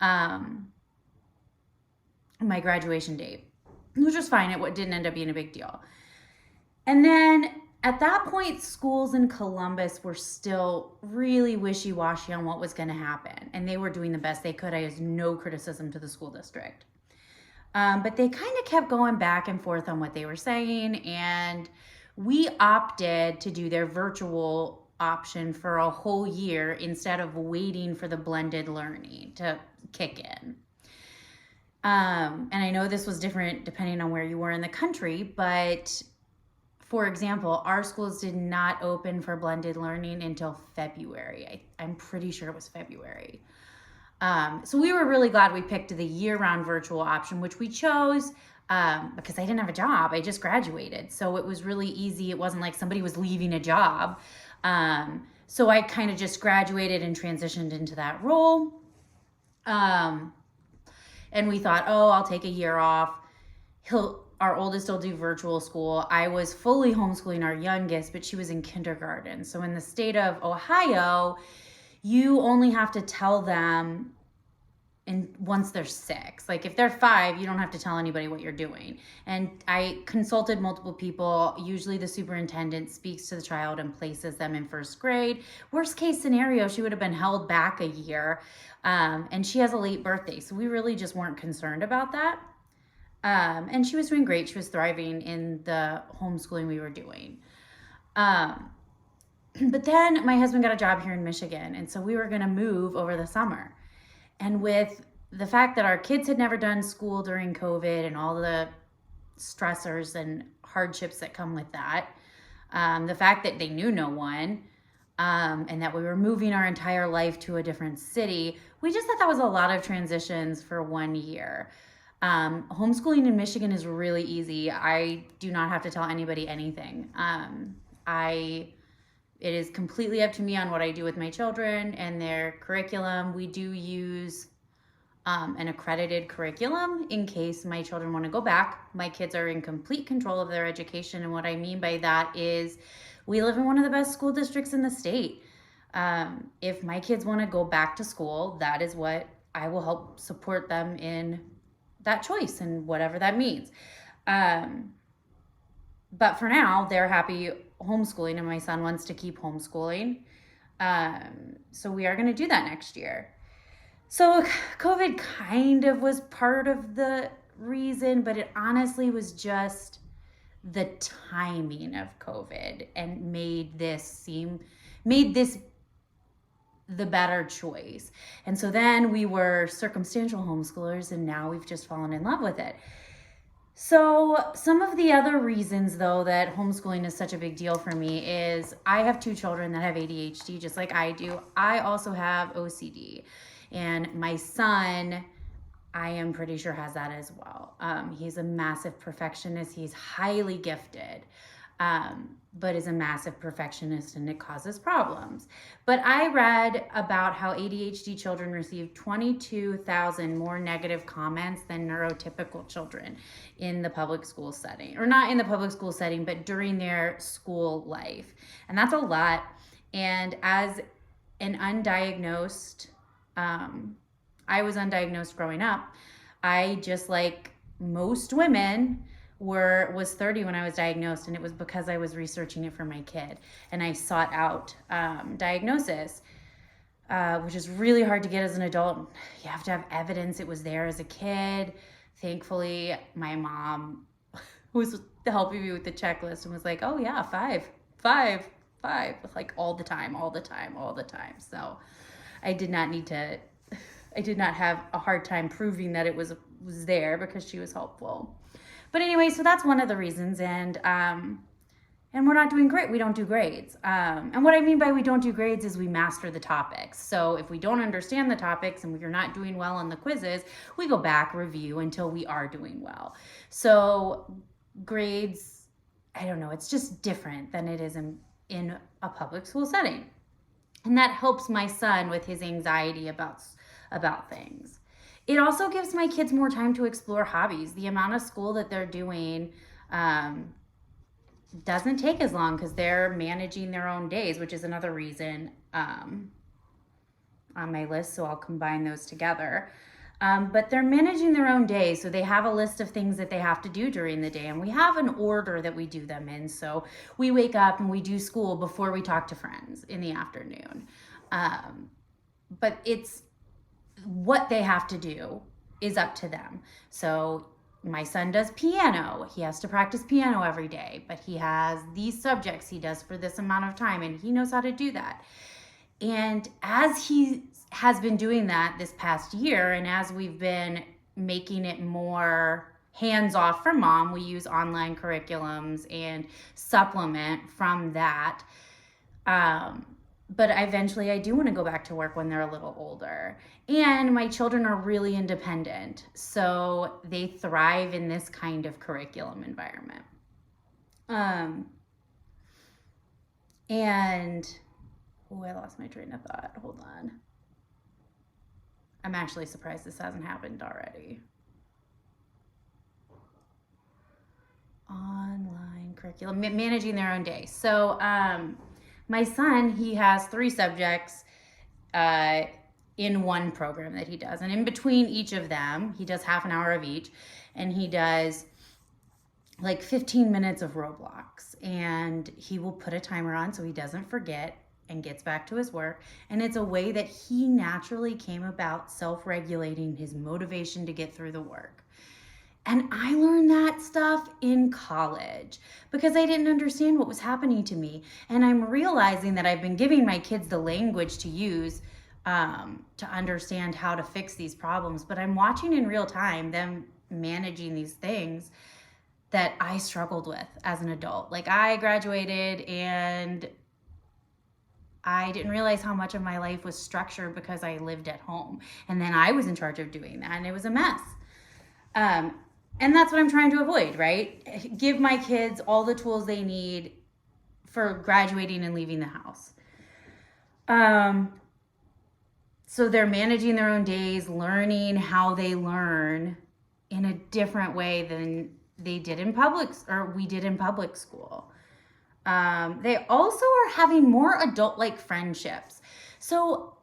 my graduation date, which was fine. It didn't end up being a big deal. And then at that point, schools in Columbus were still really wishy-washy on what was going to happen. And they were doing the best they could. I have no criticism to the school district. But they kind of kept going back and forth on what they were saying. And we opted to do their virtual option for a whole year instead of waiting for the blended learning to kick in. And I know this was different depending on where you were in the country, but for example, our schools did not open for blended learning until February. I'm pretty sure it was February. So we were really glad we picked the year-round virtual option, which we chose because I didn't have a job. I just graduated. So it was really easy. It wasn't like somebody was leaving a job. So I kind of just graduated and transitioned into that role. And we thought, oh, I'll take a year off. Our oldest will do virtual school. I was fully homeschooling our youngest, but she was in kindergarten. So in the state of Ohio, you only have to tell them once they're 6. Like if they're 5, you don't have to tell anybody what you're doing. And I consulted multiple people. Usually the superintendent speaks to the child and places them in first grade. Worst case scenario, she would have been held back a year. And she has a late birthday. So we really just weren't concerned about that. And she was doing great. She was thriving in the homeschooling we were doing. But then my husband got a job here in Michigan. And so we were going to move over the summer. And with the fact that our kids had never done school during COVID and all the stressors and hardships that come with that, the fact that they knew no one, and that we were moving our entire life to a different city, we just thought that was a lot of transitions for 1 year. Homeschooling in Michigan is really easy. I do not have to tell anybody anything. It is completely up to me on what I do with my children and their curriculum. We do use an accredited curriculum in case my children want to go back. My kids are in complete control of their education. And what I mean by that is we live in one of the best school districts in the state. If my kids want to go back to school, that is what I will help support them in that choice and whatever that means. But for now, they're happy homeschooling, and my son wants to keep homeschooling. So we are going to do that next year. So COVID kind of was part of the reason, but it honestly was just the timing of COVID and made this the better choice. And so then we were circumstantial homeschoolers, and now we've just fallen in love with it. So some of the other reasons, though, that homeschooling is such a big deal for me is I have 2 children that have ADHD, just like I do. I also have OCD, and my son, I am pretty sure, has that as well. He's a massive perfectionist. He's highly gifted, but is a massive perfectionist, and it causes problems. But I read about how ADHD children receive 22,000 more negative comments than neurotypical children in the public school setting, or not in the public school setting, but during their school life. And that's a lot. And as an undiagnosed, I was undiagnosed growing up. I, just like most women, was 30 when I was diagnosed, and it was because I was researching it for my kid, and I sought out diagnosis. which is really hard to get as an adult. You have to have evidence it was there as a kid. Thankfully, my mom was helping me with the checklist and was like, oh yeah, 5, 5, 5, like all the time. So I did not have a hard time proving that it was there because she was helpful. But anyway, so that's one of the reasons. And we're not doing great. We don't do grades. And what I mean by we don't do grades is we master the topics. So if we don't understand the topics and we're not doing well on the quizzes, we go back, review until we are doing well. So grades, I don't know, it's just different than it is in a public school setting. And that helps my son with his anxiety about things. It also gives my kids more time to explore hobbies. The amount of school that they're doing doesn't take as long because they're managing their own days, which is another reason on my list, so I'll combine those together. But they're managing their own days, so they have a list of things that they have to do during the day, and we have an order that we do them in. So we wake up and we do school before we talk to friends in the afternoon. But it's what they have to do is up to them. So my son does piano. He has to practice piano every day, but he has these subjects he does for this amount of time, and he knows how to do that. And as he has been doing that this past year, and as we've been making it more hands-off for mom, we use online curriculums and supplement from that. But eventually I do want to go back to work when they're a little older. And my children are really independent, so they thrive in this kind of curriculum environment. I lost my train of thought. Hold on. I'm actually surprised this hasn't happened already. Online curriculum, managing their own day. So, my son, he has 3 subjects in one program that he does. And in between each of them, he does half an hour of each. And he does like 15 minutes of Roblox. And he will put a timer on so he doesn't forget and gets back to his work. And it's a way that he naturally came about self-regulating his motivation to get through the work. And I learned that stuff in college because I didn't understand what was happening to me. And I'm realizing that I've been giving my kids the language to use to understand how to fix these problems. But I'm watching in real time them managing these things that I struggled with as an adult. Like, I graduated and I didn't realize how much of my life was structured because I lived at home. And then I was in charge of doing that, and it was a mess. And that's what I'm trying to avoid, right? Give my kids all the tools they need for graduating and leaving the house. So they're managing their own days, learning how they learn in a different way than we did in public school. They also are having more adult-like friendships. So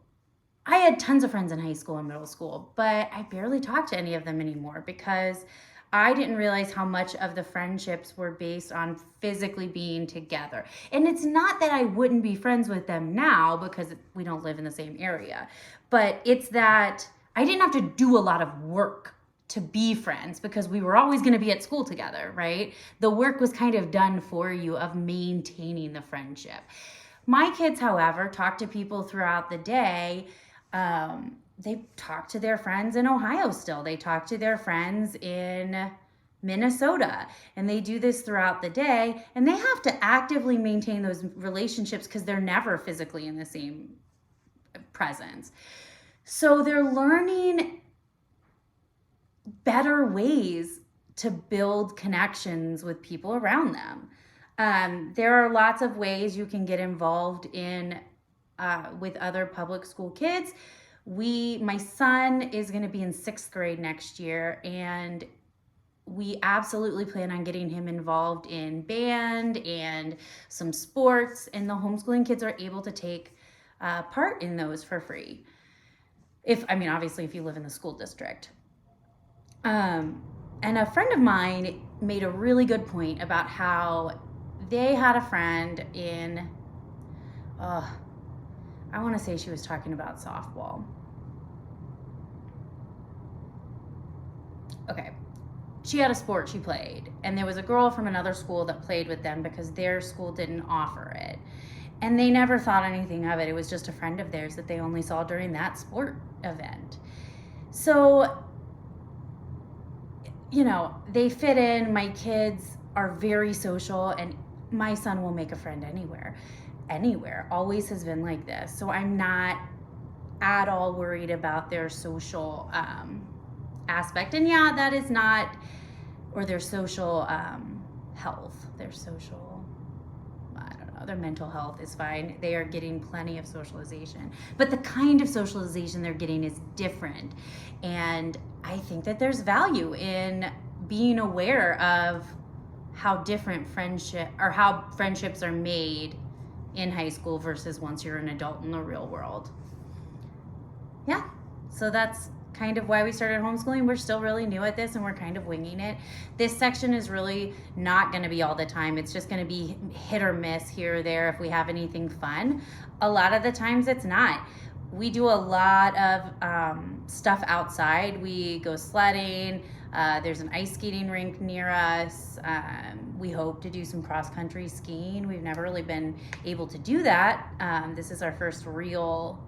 I had tons of friends in high school and middle school, but I barely talk to any of them anymore because I didn't realize how much of the friendships were based on physically being together. And it's not that I wouldn't be friends with them now because we don't live in the same area, but it's that I didn't have to do a lot of work to be friends because we were always going to be at school together, right? The work was kind of done for you of maintaining the friendship. My kids, however, talk to people throughout the day. They talk to their friends in Ohio still. They talk to their friends in Minnesota, and they do this throughout the day, and they have to actively maintain those relationships because they're never physically in the same presence. So they're learning better ways to build connections with people around them. There are lots of ways you can get involved in with other public school kids. My son is going to be in 6th grade next year, and we absolutely plan on getting him involved in band and some sports, and the homeschooling kids are able to take part in those for free. Obviously, if you live in the school district. And a friend of mine made a really good point about how they had a friend in, I want to say she was talking about softball. Okay. She had a sport she played, and there was a girl from another school that played with them because their school didn't offer it. And they never thought anything of it. It was just a friend of theirs that they only saw during that sport event. So, you know, they fit in. My kids are very social, and my son will make a friend anywhere. Always has been like this. So I'm not at all worried about their social aspect. And yeah, that is not, or their social health, their social, I don't know, their mental health is fine. They are getting plenty of socialization, but the kind of socialization they're getting is different. And I think that there's value in being aware of how different how friendships are made in high school versus once you're an adult in the real world. Yeah, so that's kind of why we started homeschooling. We're still really new at this and we're kind of winging it. This section is really not going to be all the time. It's just going to be hit or miss here or there if we have anything fun. A lot of the times it's not. We do a lot of stuff outside. We go sledding. There's an ice skating rink near us. We hope to do some cross-country skiing. We've never really been able to do that. This is our first real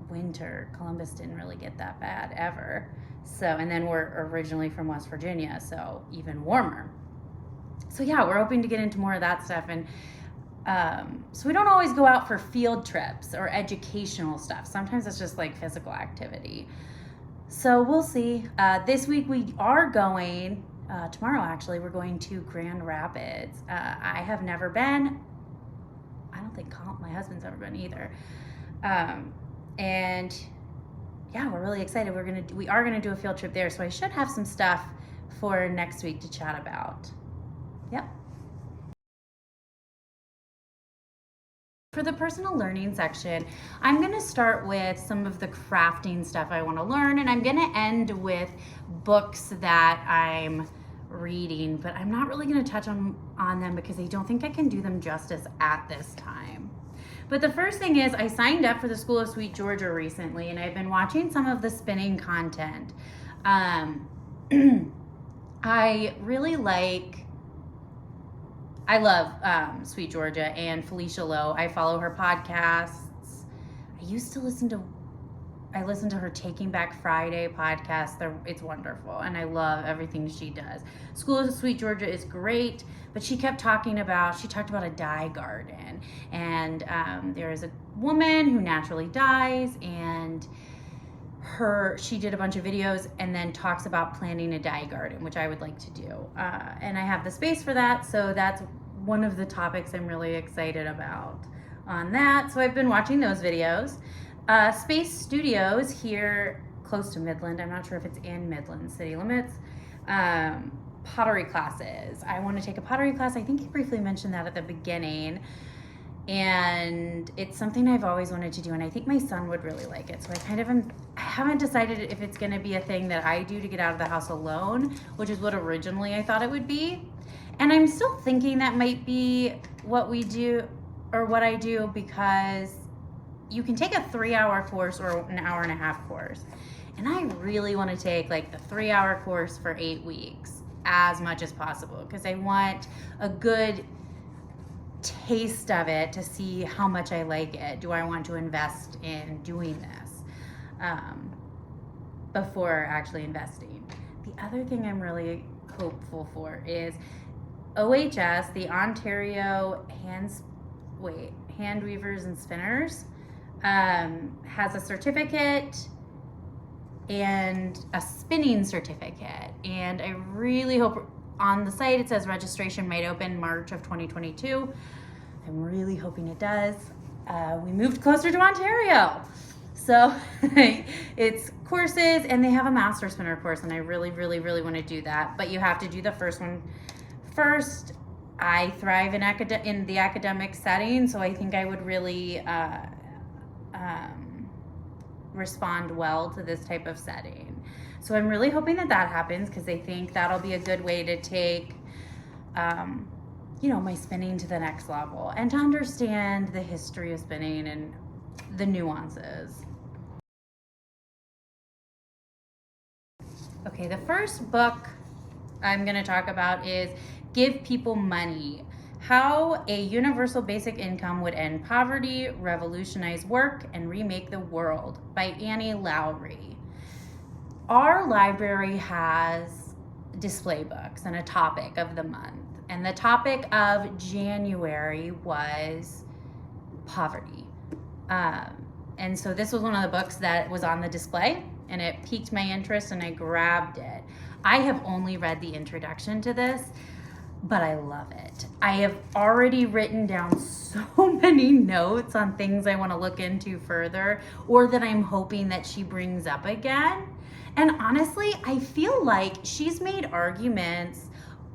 winter. Columbus didn't really get that bad ever. So, and then we're originally from West Virginia, so even warmer. So yeah, we're hoping to get into more of that stuff. And so we don't always go out for field trips or educational stuff. Sometimes it's just like physical activity. So we'll see. This week we are going, tomorrow actually, we're going to Grand Rapids. I have never been. I don't think my husband's ever been either. And yeah, we're really excited. We are gonna do a field trip there, so I should have some stuff for next week to chat about. Yep. For the personal learning section, I'm gonna start with some of the crafting stuff I wanna learn, and I'm gonna end with books that I'm reading, but I'm not really gonna touch on them because I don't think I can do them justice at this time. But the first thing is I signed up for the School of Sweet Georgia recently, and I've been watching some of the spinning content. I love Sweet Georgia and Felicia Lowe. I follow her podcasts. I listen to her Taking Back Friday podcast. It's wonderful, and I love everything she does. School of Sweet Georgia is great, but she talked about a dye garden, and there is a woman who naturally dyes, and she did a bunch of videos and then talks about planting a dye garden, which I would like to do. And I have the space for that, so that's one of the topics I'm really excited about on that. So I've been watching those videos. Space Studios here close to Midland. I'm not sure if it's in Midland city limits. Pottery classes. I want to take a pottery class. I think you briefly mentioned that at the beginning. And it's something I've always wanted to do, and I think my son would really like it. So I haven't decided if it's going to be a thing that I do to get out of the house alone, which is what originally I thought it would be. And I'm still thinking that might be what we do, or what I do, because you can take a 3-hour course or an hour and a half course. And I really want to take like the 3-hour course for 8 weeks as much as possible, because I want a good taste of it to see how much I like it. Do I want to invest in doing this before actually investing? The other thing I'm really hopeful for is OHS, the Ontario Hand Weavers and Spinners, has a certificate and a spinning certificate, and I really hope, on the site it says registration might open March of 2022. I'm really hoping it does. We moved closer to Ontario, so it's courses, and they have a master spinner course, and I really want to do that, but you have to do the first one first. I thrive in the academic setting, so I think I would really respond well to this type of setting. So I'm really hoping that happens, because I think that'll be a good way to take my spinning to the next level and to understand the history of spinning and the nuances. Okay, the first book I'm going to talk about is Give People Money: How a Universal Basic Income Would End Poverty, Revolutionize Work, and Remake the World by Annie Lowrey. Our library has display books and a topic of the month. And the topic of January was poverty. And so this was one of the books that was on the display, and it piqued my interest and I grabbed it. I have only read the introduction to this, but I love it. I have already written down so many notes on things I want to look into further, or that I'm hoping that she brings up again. And honestly, I feel like she's made arguments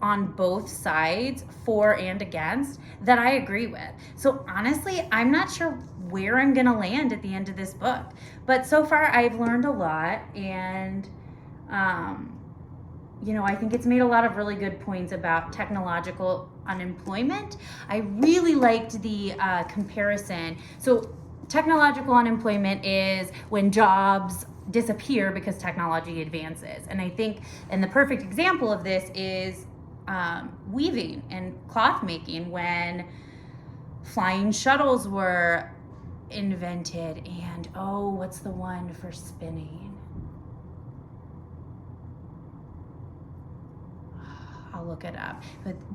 on both sides, for and against, that I agree with. So honestly, I'm not sure where I'm gonna land at the end of this book. But so far I've learned a lot, and I think it's made a lot of really good points about technological unemployment. I really liked the comparison. So technological unemployment is when jobs disappear because technology advances. And I think, and the perfect example of this is weaving and cloth making, when flying shuttles were invented, and what's the one for spinning? I'll look it up.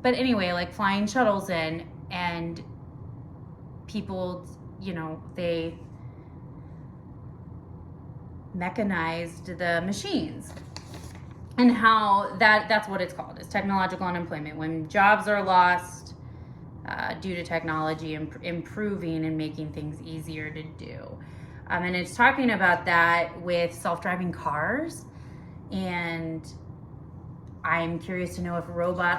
But anyway, like flying shuttles and people, they mechanized the machines. And how that's what it's called, is technological unemployment, when jobs are lost due to technology improving and making things easier to do. And it's talking about that with self-driving cars. And I'm curious to know if let's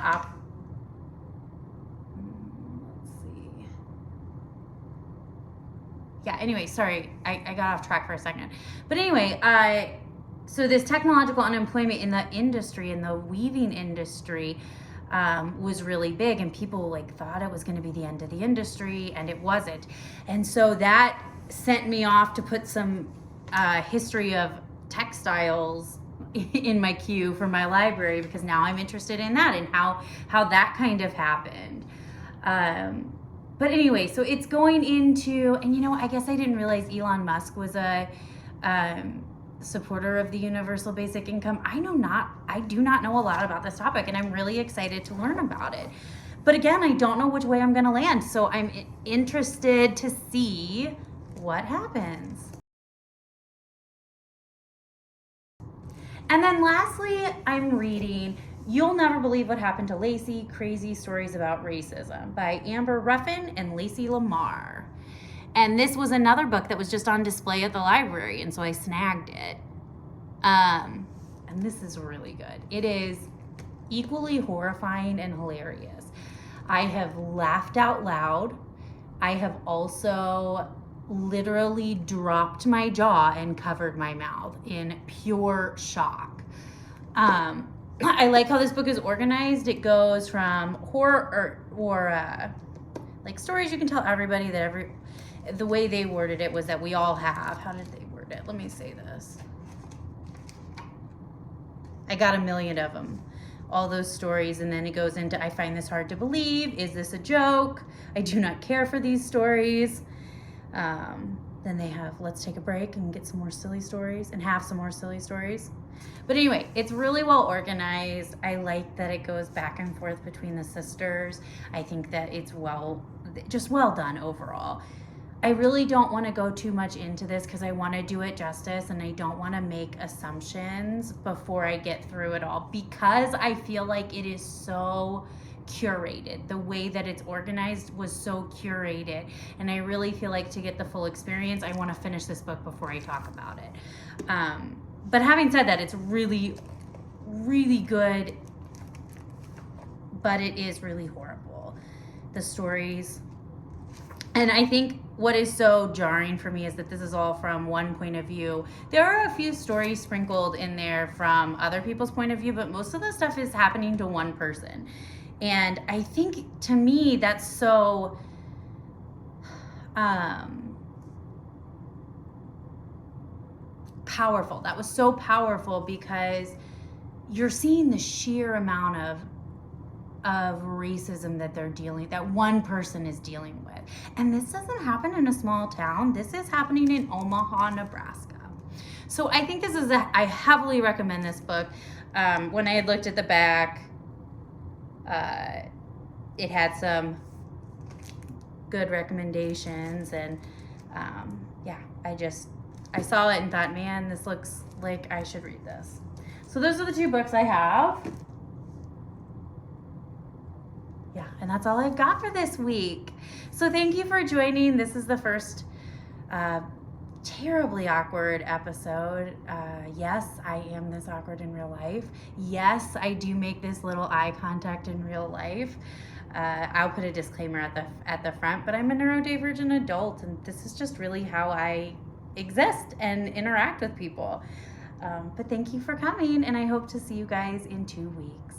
see. Yeah, anyway, sorry, I got off track for a second. But anyway, so this technological unemployment in the industry, in the weaving industry, was really big, and people thought it was going to be the end of the industry, and it wasn't. And so that sent me off to put some history of textiles in my queue for my library, because now I'm interested in that and how that kind of happened. But anyway, so it's going into, and I guess I didn't realize Elon Musk was a supporter of the universal basic income. I do not know a lot about this topic, and I'm really excited to learn about it. But again, I don't know which way I'm going to land, so I'm interested to see what happens. And then lastly, I'm reading You'll Never Believe What Happened to Lacy: Crazy Stories About Racism by Amber Ruffin and Lacy Lamar. And this was another book that was just on display at the library, and so I snagged it. And this is really good. It is equally horrifying and hilarious. I have laughed out loud. I have also literally dropped my jaw and covered my mouth in pure shock. I like how this book is organized. It goes from horror or like stories you can tell everybody that the way they worded it was that we all have. How did they word it? Let me say this. I got a million of them, all those stories, and then it goes into, I find this hard to believe. Is this a joke? I do not care for these stories. Then they have, let's take a break and get some more silly stories and have some more silly stories. But anyway, it's really well organized. I like that it goes back and forth between the sisters. I think that it's well done overall. I really don't want to go too much into this because I want to do it justice, and I don't want to make assumptions before I get through it all, because I feel like it is so curated. The way that it's organized was so curated, and I really feel like to get the full experience, I want to finish this book before I talk about it. But having said that, it's really, really good, but it is really horrible. The stories. And I think what is so jarring for me is that this is all from one point of view. There are a few stories sprinkled in there from other people's point of view, but most of the stuff is happening to one person. And I think, to me, that's so powerful. That was so powerful because you're seeing the sheer amount of racism that one person is dealing with. And this doesn't happen in a small town. This is happening in Omaha, Nebraska. So I think I heavily recommend this book. When I had looked at the back, it had some good recommendations, and I saw it and thought, man, this looks like I should read this. So those are the 2 books I have. Yeah, and that's all I've got for this week. So thank you for joining. This is the first terribly awkward episode. Yes, I am this awkward in real life. Yes, I do make this little eye contact in real life. I'll put a disclaimer at the front, but I'm a neurodivergent adult, and this is just really how I exist and interact with people. But thank you for coming, and I hope to see you guys in 2 weeks.